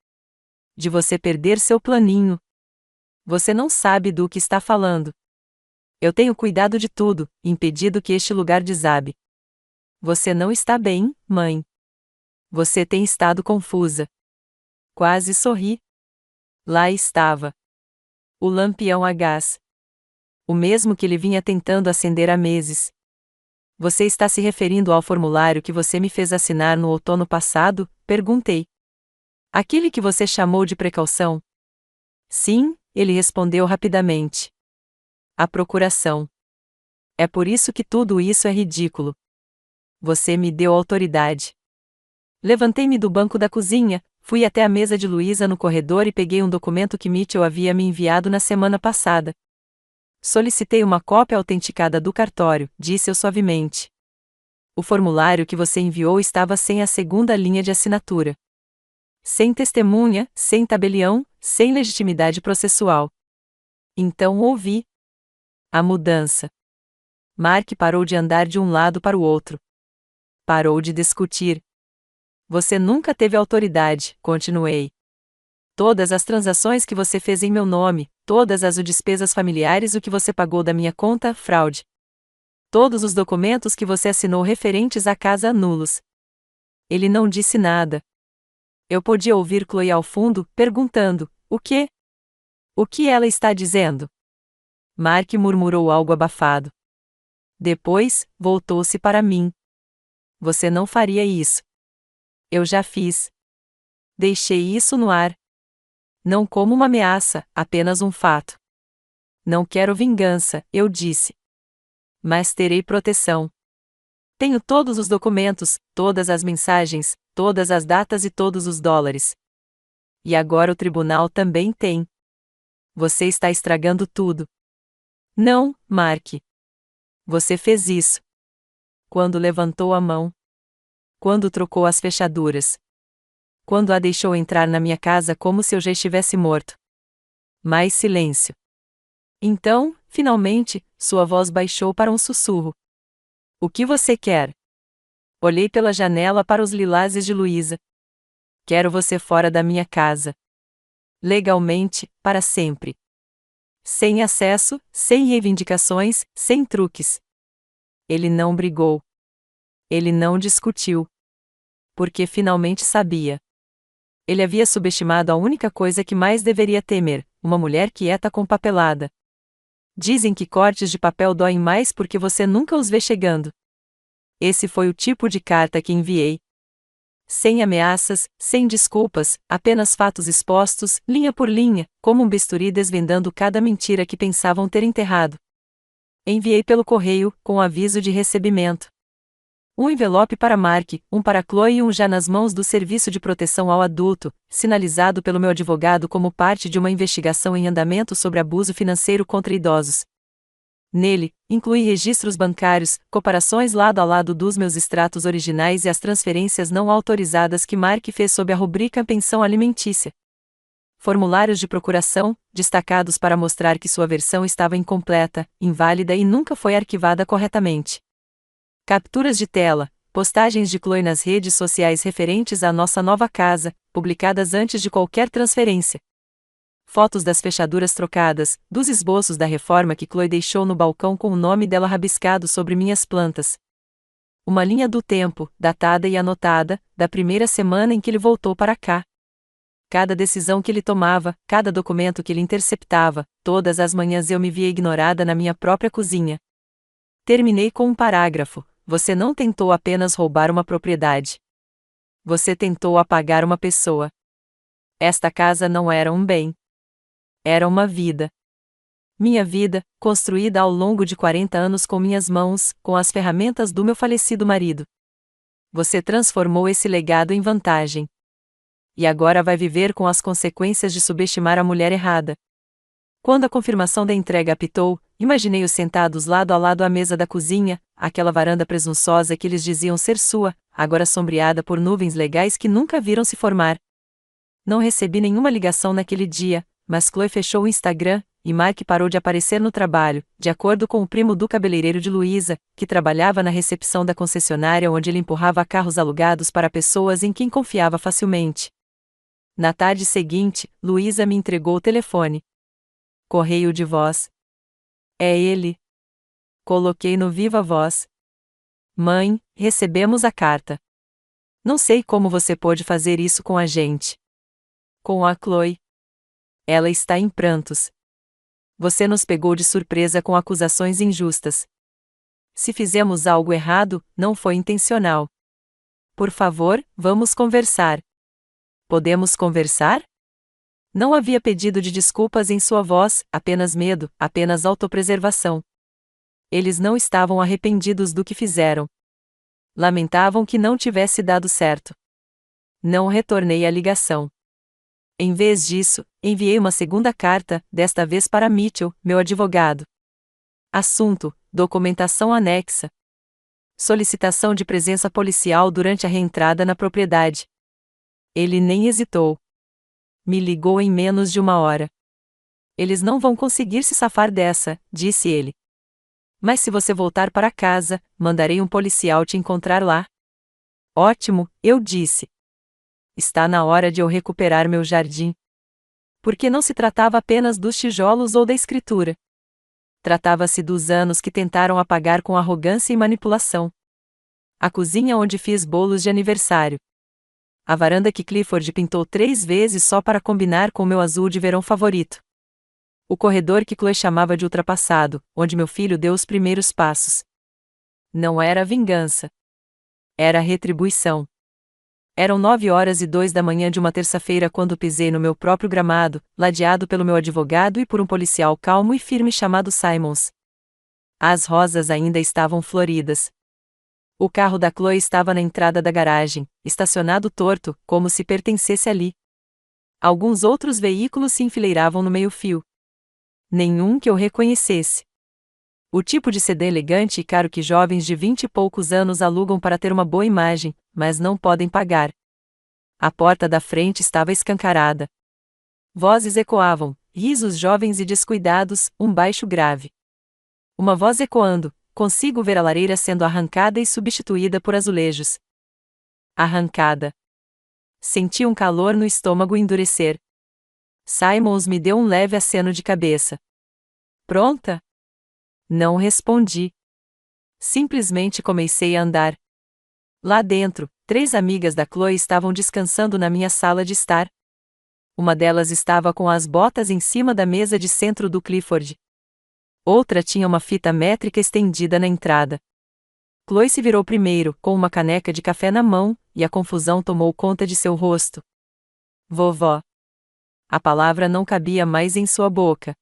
De você perder seu planinho. Você não sabe do que está falando. Eu tenho cuidado de tudo, impedido que este lugar desabe. Você não está bem, mãe. Você tem estado confusa. Quase sorri. Lá estava. O lampião a gás. O mesmo que ele vinha tentando acender há meses. Você está se referindo ao formulário que você me fez assinar no outono passado? Perguntei. Aquele que você chamou de precaução? Sim, ele respondeu rapidamente. A procuração. É por isso que tudo isso é ridículo. Você me deu autoridade. Levantei-me do banco da cozinha, fui até a mesa de Luísa no corredor e peguei um documento que Mitchell havia me enviado na semana passada. Solicitei uma cópia autenticada do cartório, disse eu suavemente. O formulário que você enviou estava sem a segunda linha de assinatura. Sem testemunha, sem tabelião, sem legitimidade processual. Então ouvi. A mudança. Mark parou de andar de um lado para o outro. Parou de discutir. Você nunca teve autoridade, continuei. Todas as transações que você fez em meu nome, todas as despesas familiares, o que você pagou da minha conta, fraude. Todos os documentos que você assinou referentes à casa nulos. Ele não disse nada. Eu podia ouvir Chloe ao fundo, perguntando, o quê? O que ela está dizendo? Mark murmurou algo abafado. Depois, voltou-se para mim. Você não faria isso. Eu já fiz. Deixei isso no ar. Não como uma ameaça, apenas um fato. Não quero vingança, eu disse. Mas terei proteção. Tenho todos os documentos, todas as mensagens, todas as datas e todos os dólares. E agora o tribunal também tem. Você está estragando tudo. Não, Mark. Você fez isso. Quando levantou a mão. Quando trocou as fechaduras. Quando a deixou entrar na minha casa como se eu já estivesse morto. Mais silêncio. Então, finalmente, sua voz baixou para um sussurro. O que você quer? Olhei pela janela para os lilazes de Luísa. Quero você fora da minha casa. Legalmente, para sempre. Sem acesso, sem reivindicações, sem truques. Ele não brigou. Ele não discutiu. Porque finalmente sabia. Ele havia subestimado a única coisa que mais deveria temer, uma mulher quieta com papelada. Dizem que cortes de papel doem mais porque você nunca os vê chegando. Esse foi o tipo de carta que enviei. Sem ameaças, sem desculpas, apenas fatos expostos, linha por linha, como um bisturi desvendando cada mentira que pensavam ter enterrado. Enviei pelo correio, com aviso de recebimento. Um envelope para Mark, um para Chloe e um já nas mãos do Serviço de Proteção ao Adulto, sinalizado pelo meu advogado como parte de uma investigação em andamento sobre abuso financeiro contra idosos. Nele, incluí registros bancários, comparações lado a lado dos meus extratos originais e as transferências não autorizadas que Mark fez sob a rubrica pensão alimentícia. Formulários de procuração, destacados para mostrar que sua versão estava incompleta, inválida e nunca foi arquivada corretamente. Capturas de tela, postagens de Chloe nas redes sociais referentes à nossa nova casa, publicadas antes de qualquer transferência. Fotos das fechaduras trocadas, dos esboços da reforma que Chloe deixou no balcão com o nome dela rabiscado sobre minhas plantas. Uma linha do tempo, datada e anotada, da primeira semana em que ele voltou para cá. Cada decisão que ele tomava, cada documento que ele interceptava, todas as manhãs eu me via ignorada na minha própria cozinha. Terminei com um parágrafo: você não tentou apenas roubar uma propriedade. Você tentou apagar uma pessoa. Esta casa não era um bem. Era uma vida. Minha vida, construída ao longo de 40 anos com minhas mãos, com as ferramentas do meu falecido marido. Você transformou esse legado em vantagem. E agora vai viver com as consequências de subestimar a mulher errada. Quando a confirmação da entrega apitou, imaginei-os sentados lado a lado à mesa da cozinha, aquela varanda presunçosa que eles diziam ser sua, agora sombreada por nuvens legais que nunca viram se formar. Não recebi nenhuma ligação naquele dia, mas Chloe fechou o Instagram, e Mark parou de aparecer no trabalho, de acordo com o primo do cabeleireiro de Luísa, que trabalhava na recepção da concessionária onde ele empurrava carros alugados para pessoas em quem confiava facilmente. Na tarde seguinte, Luísa me entregou o telefone. Correio de voz. É ele. Coloquei no viva voz. Mãe, recebemos a carta. Não sei como você pôde fazer isso com a gente. Com a Chloe. Ela está em prantos. Você nos pegou de surpresa com acusações injustas. Se fizemos algo errado, não foi intencional. Por favor, vamos conversar. Podemos conversar? Não havia pedido de desculpas em sua voz, apenas medo, apenas autopreservação. Eles não estavam arrependidos do que fizeram. Lamentavam que não tivesse dado certo. Não retornei a ligação. Em vez disso, enviei uma segunda carta, desta vez para Mitchell, meu advogado. Assunto: documentação anexa. Solicitação de presença policial durante a reentrada na propriedade. Ele nem hesitou. Me ligou em menos de 1 hora. Eles não vão conseguir se safar dessa, disse ele. Mas se você voltar para casa, mandarei um policial te encontrar lá. Ótimo, eu disse. Está na hora de eu recuperar meu jardim. Porque não se tratava apenas dos tijolos ou da escritura. Tratava-se dos anos que tentaram apagar com arrogância e manipulação. A cozinha onde fiz bolos de aniversário. A varanda que Clifford pintou 3 vezes só para combinar com meu azul de verão favorito. O corredor que Chloe chamava de ultrapassado, onde meu filho deu os primeiros passos. Não era vingança. Era retribuição. Eram 9h02 da manhã de uma terça-feira quando pisei no meu próprio gramado, ladeado pelo meu advogado e por um policial calmo e firme chamado Simons. As rosas ainda estavam floridas. O carro da Chloe estava na entrada da garagem, estacionado torto, como se pertencesse ali. Alguns outros veículos se enfileiravam no meio-fio. Nenhum que eu reconhecesse. O tipo de sedã elegante e caro que jovens de 20 e poucos anos alugam para ter uma boa imagem, mas não podem pagar. A porta da frente estava escancarada. Vozes ecoavam, risos jovens e descuidados, um baixo grave. Uma voz ecoando: consigo ver a lareira sendo arrancada e substituída por azulejos. Arrancada. Senti um calor no estômago endurecer. Simons me deu um leve aceno de cabeça. Pronta? Não respondi. Simplesmente comecei a andar. Lá dentro, 3 amigas da Chloe estavam descansando na minha sala de estar. Uma delas estava com as botas em cima da mesa de centro do Clifford. Outra tinha uma fita métrica estendida na entrada. Chloe se virou primeiro, com uma caneca de café na mão, e a confusão tomou conta de seu rosto. Vovó. A palavra não cabia mais em sua boca.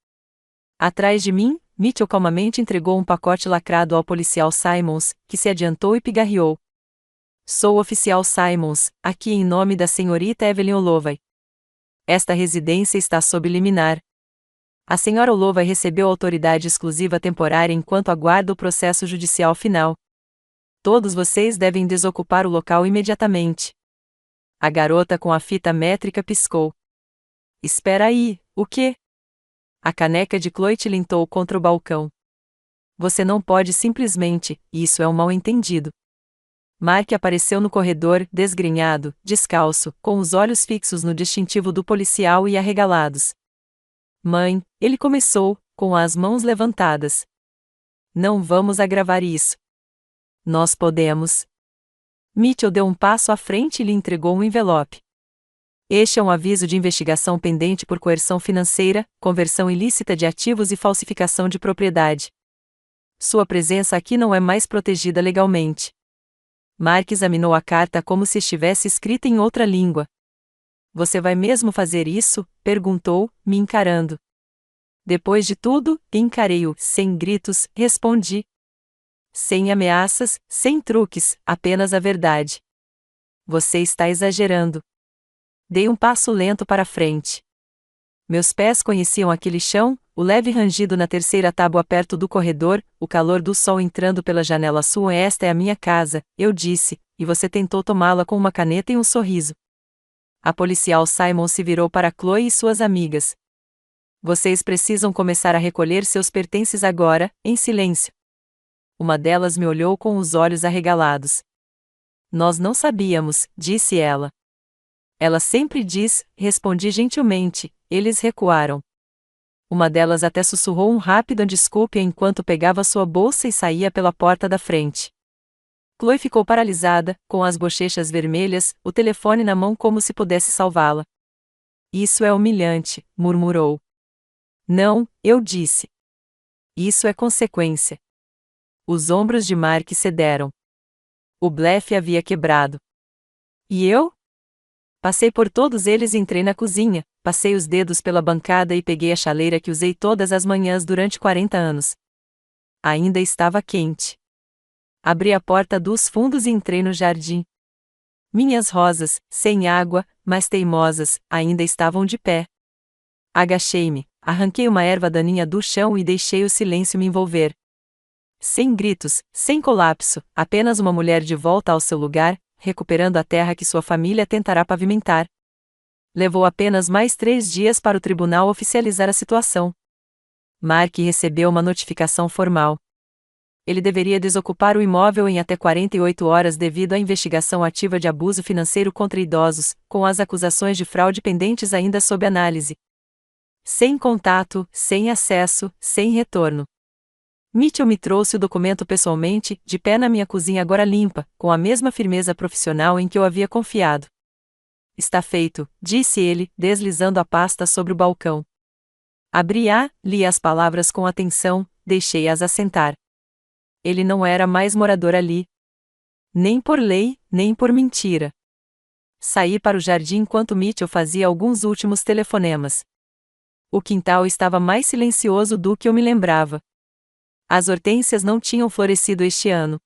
Atrás de mim, Mitchell calmamente entregou um pacote lacrado ao policial Simons, que se adiantou e pigarreou. Sou o oficial Simons, aqui em nome da senhorita Evelyn Holloway. Esta residência está sob liminar. A senhora Holloway recebeu autoridade exclusiva temporária enquanto aguarda o processo judicial final. Todos vocês devem desocupar o local imediatamente. A garota com a fita métrica piscou. Espera aí, o quê? A caneca de Chloe tilintou contra o balcão. Você não pode simplesmente, isso é um mal-entendido. Mark apareceu no corredor, desgrenhado, descalço, com os olhos fixos no distintivo do policial e arregalados. Mãe, ele começou, com as mãos levantadas. Não vamos agravar isso. Nós podemos. Mitchell deu um passo à frente e lhe entregou um envelope. Este é um aviso de investigação pendente por coerção financeira, conversão ilícita de ativos e falsificação de propriedade. Sua presença aqui não é mais protegida legalmente. Mark examinou a carta como se estivesse escrita em outra língua. Você vai mesmo fazer isso? Perguntou, me encarando. Depois de tudo, encarei-o, sem gritos, respondi. Sem ameaças, sem truques, apenas a verdade. Você está exagerando. Dei um passo lento para frente. Meus pés conheciam aquele chão, o leve rangido na terceira tábua perto do corredor, o calor do sol entrando pela janela sul. Esta é a minha casa, eu disse, e você tentou tomá-la com uma caneta e um sorriso. A policial Simon se virou para Chloe e suas amigas. Vocês precisam começar a recolher seus pertences agora, em silêncio. Uma delas me olhou com os olhos arregalados. Nós não sabíamos, disse ela. Ela sempre diz, respondi gentilmente, eles recuaram. Uma delas até sussurrou um rápido desculpe enquanto pegava sua bolsa e saía pela porta da frente. Chloe ficou paralisada, com as bochechas vermelhas, o telefone na mão como se pudesse salvá-la. Isso é humilhante, murmurou. Não, eu disse. Isso é consequência. Os ombros de Mark cederam. O blefe havia quebrado. E eu? Passei por todos eles e entrei na cozinha, passei os dedos pela bancada e peguei a chaleira que usei todas as manhãs durante 40 anos. Ainda estava quente. Abri a porta dos fundos e entrei no jardim. Minhas rosas, sem água, mas teimosas, ainda estavam de pé. Agachei-me, arranquei uma erva daninha do chão e deixei o silêncio me envolver. Sem gritos, sem colapso, apenas uma mulher de volta ao seu lugar, recuperando a terra que sua família tentará pavimentar. Levou apenas mais 3 dias para o tribunal oficializar a situação. Mark recebeu uma notificação formal. Ele deveria desocupar o imóvel em até 48 horas devido à investigação ativa de abuso financeiro contra idosos, com as acusações de fraude pendentes ainda sob análise. Sem contato, sem acesso, sem retorno. Mitchell me trouxe o documento pessoalmente, de pé na minha cozinha agora limpa, com a mesma firmeza profissional em que eu havia confiado. Está feito, disse ele, deslizando a pasta sobre o balcão. Abri-a, li as palavras com atenção, deixei-as assentar. Ele não era mais morador ali. Nem por lei, nem por mentira. Saí para o jardim enquanto Mitchell fazia alguns últimos telefonemas. O quintal estava mais silencioso do que eu me lembrava. As hortênsias não tinham florescido este ano.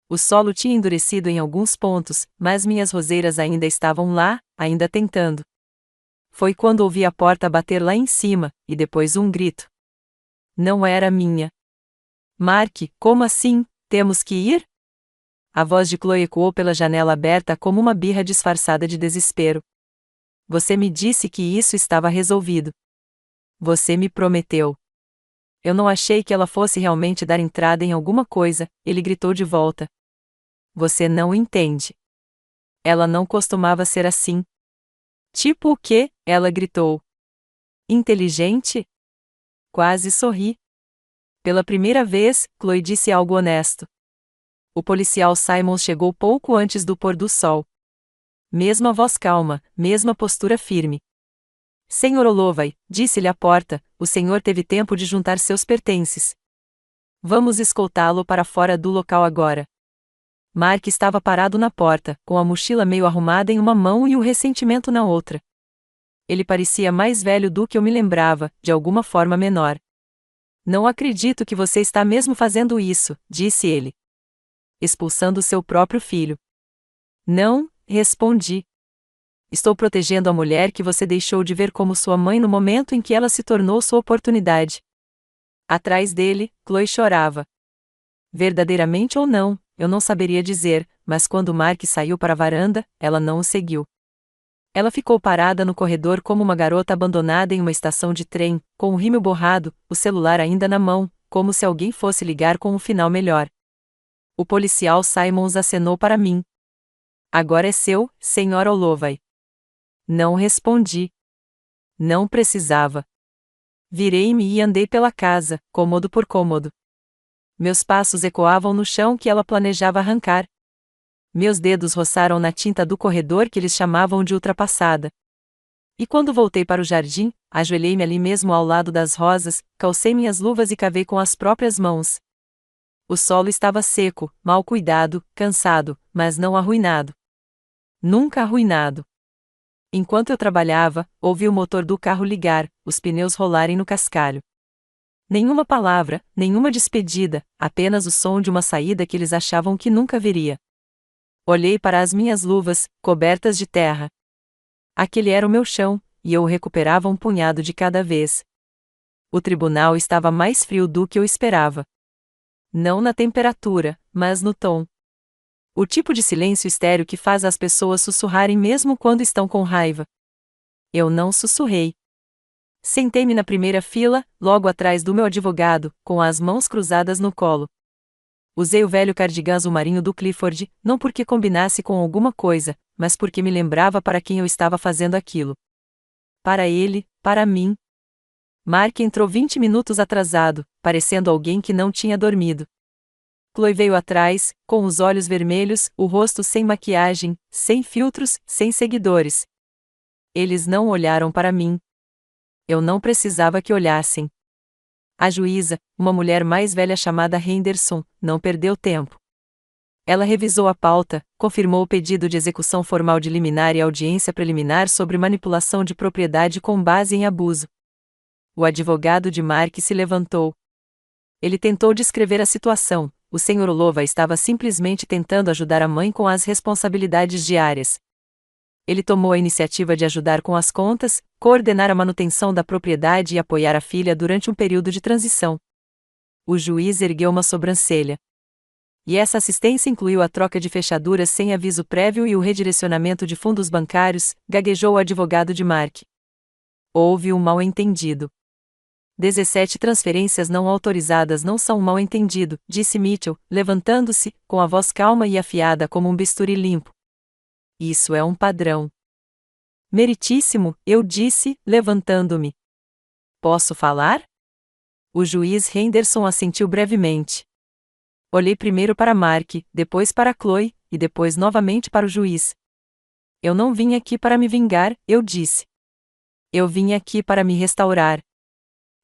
O solo tinha endurecido em alguns pontos, mas minhas roseiras ainda estavam lá, ainda tentando. Foi quando ouvi a porta bater lá em cima, e depois um grito. Não era minha. Mark, como assim? Temos que ir? A voz de Chloe ecoou pela janela aberta como uma birra disfarçada de desespero. Você me disse que isso estava resolvido. Você me prometeu. Eu não achei que ela fosse realmente dar entrada em alguma coisa, ele gritou de volta. Você não entende. Ela não costumava ser assim. Tipo o quê? Ela gritou. Inteligente? Quase sorri. Pela primeira vez, Chloe disse algo honesto. O policial Simons chegou pouco antes do pôr do sol. Mesma voz calma, mesma postura firme. Senhor Holloway, disse-lhe à porta, o senhor teve tempo de juntar seus pertences. Vamos escoltá-lo para fora do local agora. Mark estava parado na porta, com a mochila meio arrumada em uma mão e o ressentimento na outra. Ele parecia mais velho do que eu me lembrava, de alguma forma menor. Não acredito que você está mesmo fazendo isso, disse ele. Expulsando seu próprio filho. Não, respondi. Estou protegendo a mulher que você deixou de ver como sua mãe no momento em que ela se tornou sua oportunidade. Atrás dele, Chloe chorava. Verdadeiramente ou não, eu não saberia dizer, mas quando Mark saiu para a varanda, ela não o seguiu. Ela ficou parada no corredor como uma garota abandonada em uma estação de trem, com o rímel borrado, o celular ainda na mão, como se alguém fosse ligar com um final melhor. O policial Simons acenou para mim. Agora é seu, Sr. Holloway. Não respondi. Não precisava. Virei-me e andei pela casa, cômodo por cômodo. Meus passos ecoavam no chão que ela planejava arrancar. Meus dedos roçaram na tinta do corredor que eles chamavam de ultrapassada. E quando voltei para o jardim, ajoelhei-me ali mesmo ao lado das rosas, calcei minhas luvas e cavei com as próprias mãos. O solo estava seco, mal cuidado, cansado, mas não arruinado. Nunca arruinado. Enquanto eu trabalhava, ouvi o motor do carro ligar, os pneus rolarem no cascalho. Nenhuma palavra, nenhuma despedida, apenas o som de uma saída que eles achavam que nunca viria. Olhei para as minhas luvas, cobertas de terra. Aquele era o meu chão, e eu o recuperava um punhado de cada vez. O tribunal estava mais frio do que eu esperava. Não na temperatura, mas no tom. O tipo de silêncio estéril que faz as pessoas sussurrarem mesmo quando estão com raiva. Eu não sussurrei. Sentei-me na primeira fila, logo atrás do meu advogado, com as mãos cruzadas no colo. Usei o velho cardigan azul marinho do Clifford, não porque combinasse com alguma coisa, mas porque me lembrava para quem eu estava fazendo aquilo. Para ele, para mim. Mark entrou 20 minutos atrasado, parecendo alguém que não tinha dormido. Chloe veio atrás, com os olhos vermelhos, o rosto sem maquiagem, sem filtros, sem seguidores. Eles não olharam para mim. Eu não precisava que olhassem. A juíza, uma mulher mais velha chamada Henderson, não perdeu tempo. Ela revisou a pauta, confirmou o pedido de execução formal de liminar e audiência preliminar sobre manipulação de propriedade com base em abuso. O advogado de Mark se levantou. Ele tentou descrever a situação. O Sr. Ulova estava simplesmente tentando ajudar a mãe com as responsabilidades diárias. Ele tomou a iniciativa de ajudar com as contas, coordenar a manutenção da propriedade e apoiar a filha durante um período de transição. O juiz ergueu uma sobrancelha. E essa assistência incluiu a troca de fechaduras sem aviso prévio e o redirecionamento de fundos bancários, gaguejou o advogado de Mark. Houve um mal-entendido. 17 transferências não autorizadas não são um mal-entendido, disse Mitchell, levantando-se, com a voz calma e afiada como um bisturi limpo. Isso é um padrão. Meritíssimo, eu disse, levantando-me. Posso falar? O juiz Henderson assentiu brevemente. Olhei primeiro para Mark, depois para Chloe, e depois novamente para o juiz. Eu não vim aqui para me vingar, eu disse. Eu vim aqui para me restaurar.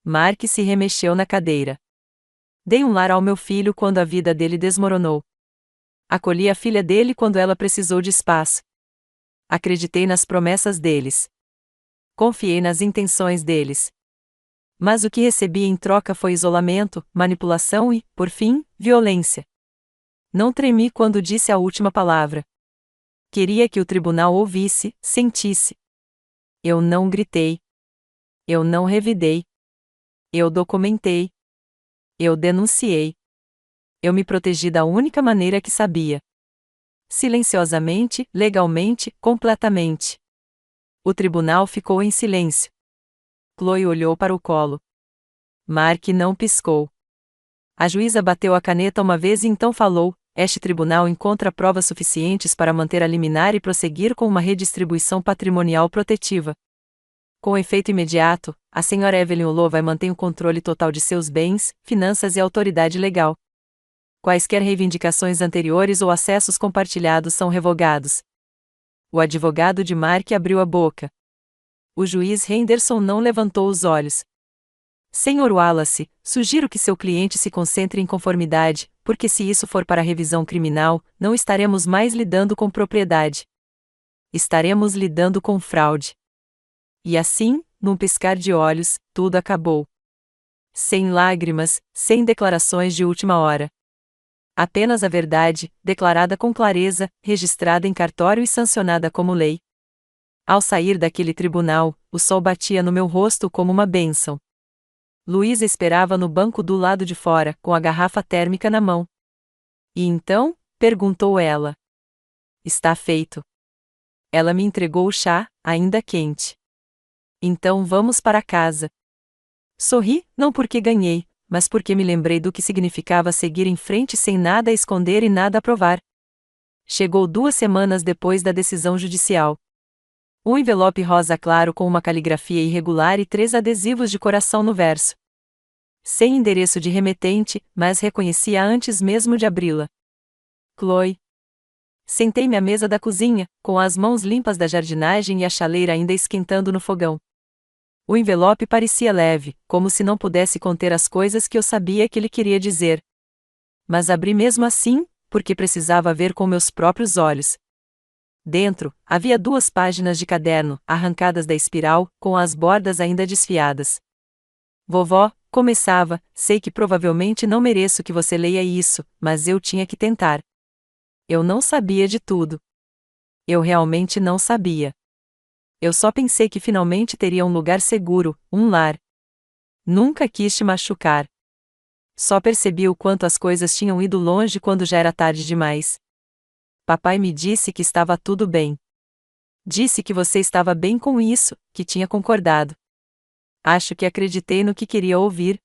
Mark se remexeu na cadeira. Dei um lar ao meu filho quando a vida dele desmoronou. Acolhi a filha dele quando ela precisou de espaço. Acreditei nas promessas deles. Confiei nas intenções deles. Mas o que recebi em troca foi isolamento, manipulação e, por fim, violência. Não tremi quando disse a última palavra. Queria que o tribunal ouvisse, sentisse. Eu não gritei. Eu não revidei. Eu documentei. Eu denunciei. Eu me protegi da única maneira que sabia. Silenciosamente, legalmente, completamente. O tribunal ficou em silêncio. Chloe olhou para o colo. Mark não piscou. A juíza bateu a caneta uma vez e então falou: este tribunal encontra provas suficientes para manter a liminar e prosseguir com uma redistribuição patrimonial protetiva. Com efeito imediato, a Sra. Evelyn Ulova mantém o controle total de seus bens, finanças e autoridade legal. Quaisquer reivindicações anteriores ou acessos compartilhados são revogados. O advogado de Mark abriu a boca. O juiz Henderson não levantou os olhos. Sr. Wallace, sugiro que seu cliente se concentre em conformidade, porque se isso for para revisão criminal, não estaremos mais lidando com propriedade. Estaremos lidando com fraude. E assim, num piscar de olhos, tudo acabou. Sem lágrimas, sem declarações de última hora. Apenas a verdade, declarada com clareza, registrada em cartório e sancionada como lei. Ao sair daquele tribunal, o sol batia no meu rosto como uma bênção. Luísa esperava no banco do lado de fora, com a garrafa térmica na mão. E então? Perguntou ela. Está feito. Ela me entregou o chá, ainda quente. Então vamos para casa. Sorri, não porque ganhei, mas porque me lembrei do que significava seguir em frente sem nada a esconder e nada a provar. Chegou 2 semanas depois da decisão judicial. Um envelope rosa claro com uma caligrafia irregular e 3 adesivos de coração no verso. Sem endereço de remetente, mas reconhecia antes mesmo de abri-la. Chloe. Sentei-me à mesa da cozinha, com as mãos limpas da jardinagem e a chaleira ainda esquentando no fogão. O envelope parecia leve, como se não pudesse conter as coisas que eu sabia que ele queria dizer. Mas abri mesmo assim, porque precisava ver com meus próprios olhos. Dentro, havia 2 páginas de caderno, arrancadas da espiral, com as bordas ainda desfiadas. Vovó, começava, sei que provavelmente não mereço que você leia isso, mas eu tinha que tentar. Eu não sabia de tudo. Eu realmente não sabia. Eu só pensei que finalmente teria um lugar seguro, um lar. Nunca quis te machucar. Só percebi o quanto as coisas tinham ido longe quando já era tarde demais. Papai me disse que estava tudo bem. Disse que você estava bem com isso, que tinha concordado. Acho que acreditei no que queria ouvir.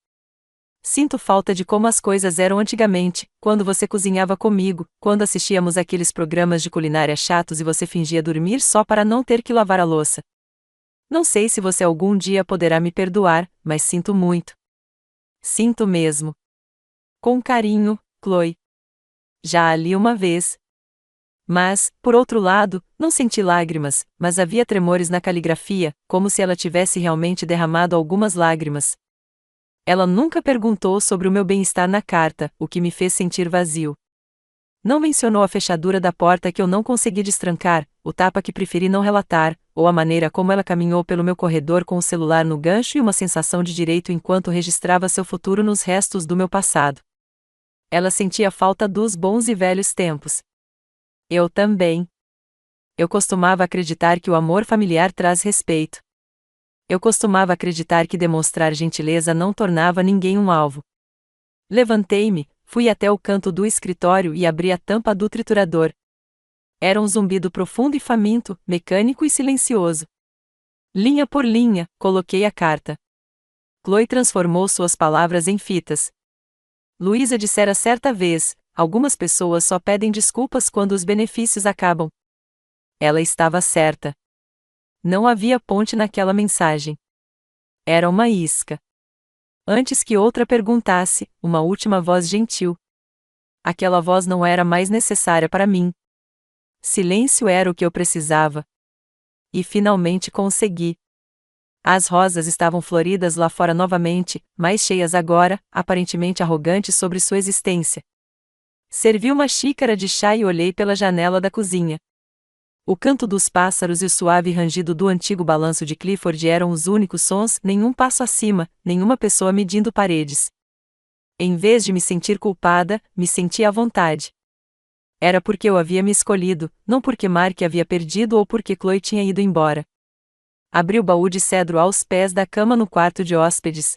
Sinto falta de como as coisas eram antigamente, quando você cozinhava comigo, quando assistíamos aqueles programas de culinária chatos e você fingia dormir só para não ter que lavar a louça. Não sei se você algum dia poderá me perdoar, mas sinto muito. Sinto mesmo. Com carinho, Chloe. Já a li uma vez. Mas, por outro lado, não senti lágrimas, mas havia tremores na caligrafia, como se ela tivesse realmente derramado algumas lágrimas. Ela nunca perguntou sobre o meu bem-estar na carta, o que me fez sentir vazio. Não mencionou a fechadura da porta que eu não consegui destrancar, o tapa que preferi não relatar, ou a maneira como ela caminhou pelo meu corredor com o celular no gancho e uma sensação de direito enquanto registrava seu futuro nos restos do meu passado. Ela sentia falta dos bons e velhos tempos. Eu também. Eu costumava acreditar que o amor familiar traz respeito. Eu costumava acreditar que demonstrar gentileza não tornava ninguém um alvo. Levantei-me, fui até o canto do escritório e abri a tampa do triturador. Era um zumbido profundo e faminto, mecânico e silencioso. Linha por linha, coloquei a carta. Chloe transformou suas palavras em fitas. Luísa dissera certa vez: algumas pessoas só pedem desculpas quando os benefícios acabam. Ela estava certa. Não havia ponte naquela mensagem. Era uma isca. Antes que outra perguntasse, uma última voz gentil. Aquela voz não era mais necessária para mim. Silêncio era o que eu precisava. E finalmente consegui. As rosas estavam floridas lá fora novamente, mais cheias agora, aparentemente arrogantes sobre sua existência. Servi uma xícara de chá e olhei pela janela da cozinha. O canto dos pássaros e o suave rangido do antigo balanço de Clifford eram os únicos sons, nenhum passo acima, nenhuma pessoa medindo paredes. Em vez de me sentir culpada, me senti à vontade. Era porque eu havia me escolhido, não porque Mark havia perdido ou porque Chloe tinha ido embora. Abri o baú de cedro aos pés da cama no quarto de hóspedes.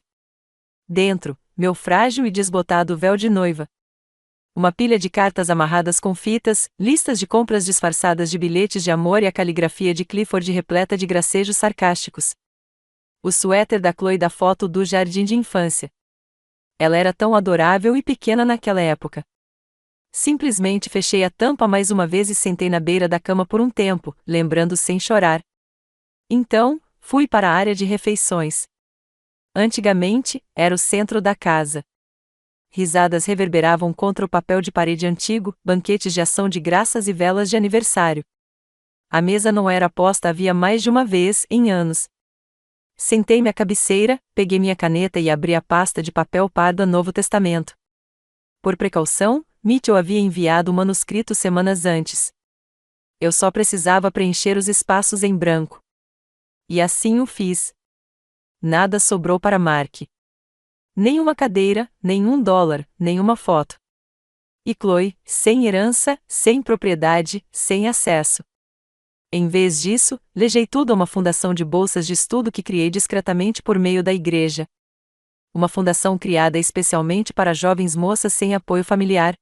Dentro, meu frágil e desbotado véu de noiva. Uma pilha de cartas amarradas com fitas, listas de compras disfarçadas de bilhetes de amor e a caligrafia de Clifford repleta de gracejos sarcásticos. O suéter da Chloe da foto do jardim de infância. Ela era tão adorável e pequena naquela época. Simplesmente fechei a tampa mais uma vez e sentei na beira da cama por um tempo, lembrando sem chorar. Então, fui para a área de refeições. Antigamente, era o centro da casa. Risadas reverberavam contra o papel de parede antigo, banquetes de ação de graças e velas de aniversário. A mesa não era posta havia mais de uma vez, em anos. Sentei-me à cabeceira, peguei minha caneta e abri a pasta de papel pardo Novo Testamento. Por precaução, Mitchell havia enviado o manuscrito semanas antes. Eu só precisava preencher os espaços em branco. E assim o fiz. Nada sobrou para Mark. Nenhuma cadeira, nenhum dólar, nenhuma foto. E Chloe, sem herança, sem propriedade, sem acesso. Em vez disso, legei tudo a uma fundação de bolsas de estudo que criei discretamente por meio da igreja. Uma fundação criada especialmente para jovens moças sem apoio familiar.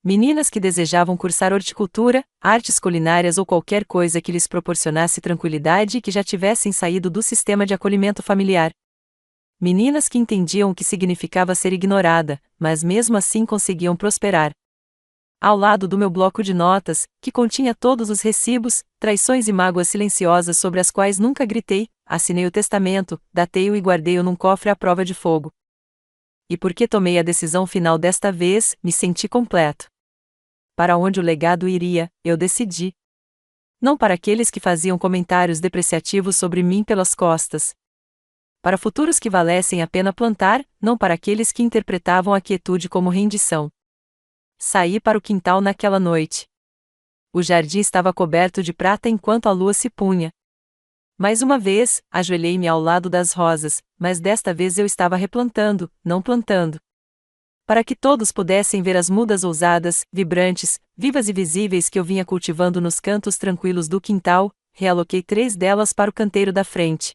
Meninas que desejavam cursar horticultura, artes culinárias ou qualquer coisa que lhes proporcionasse tranquilidade e que já tivessem saído do sistema de acolhimento familiar. Meninas que entendiam o que significava ser ignorada, mas mesmo assim conseguiam prosperar. Ao lado do meu bloco de notas, que continha todos os recibos, traições e mágoas silenciosas sobre as quais nunca gritei, assinei o testamento, datei-o e guardei-o num cofre à prova de fogo. E porque tomei a decisão final desta vez, me senti completo. Para onde o legado iria, eu decidi. Não para aqueles que faziam comentários depreciativos sobre mim pelas costas. Para futuros que valessem a pena plantar, não para aqueles que interpretavam a quietude como rendição. Saí para o quintal naquela noite. O jardim estava coberto de prata enquanto a lua se punha. Mais uma vez, ajoelhei-me ao lado das rosas, mas desta vez eu estava replantando, não plantando. Para que todos pudessem ver as mudas ousadas, vibrantes, vivas e visíveis que eu vinha cultivando nos cantos tranquilos do quintal, realoquei 3 delas para o canteiro da frente.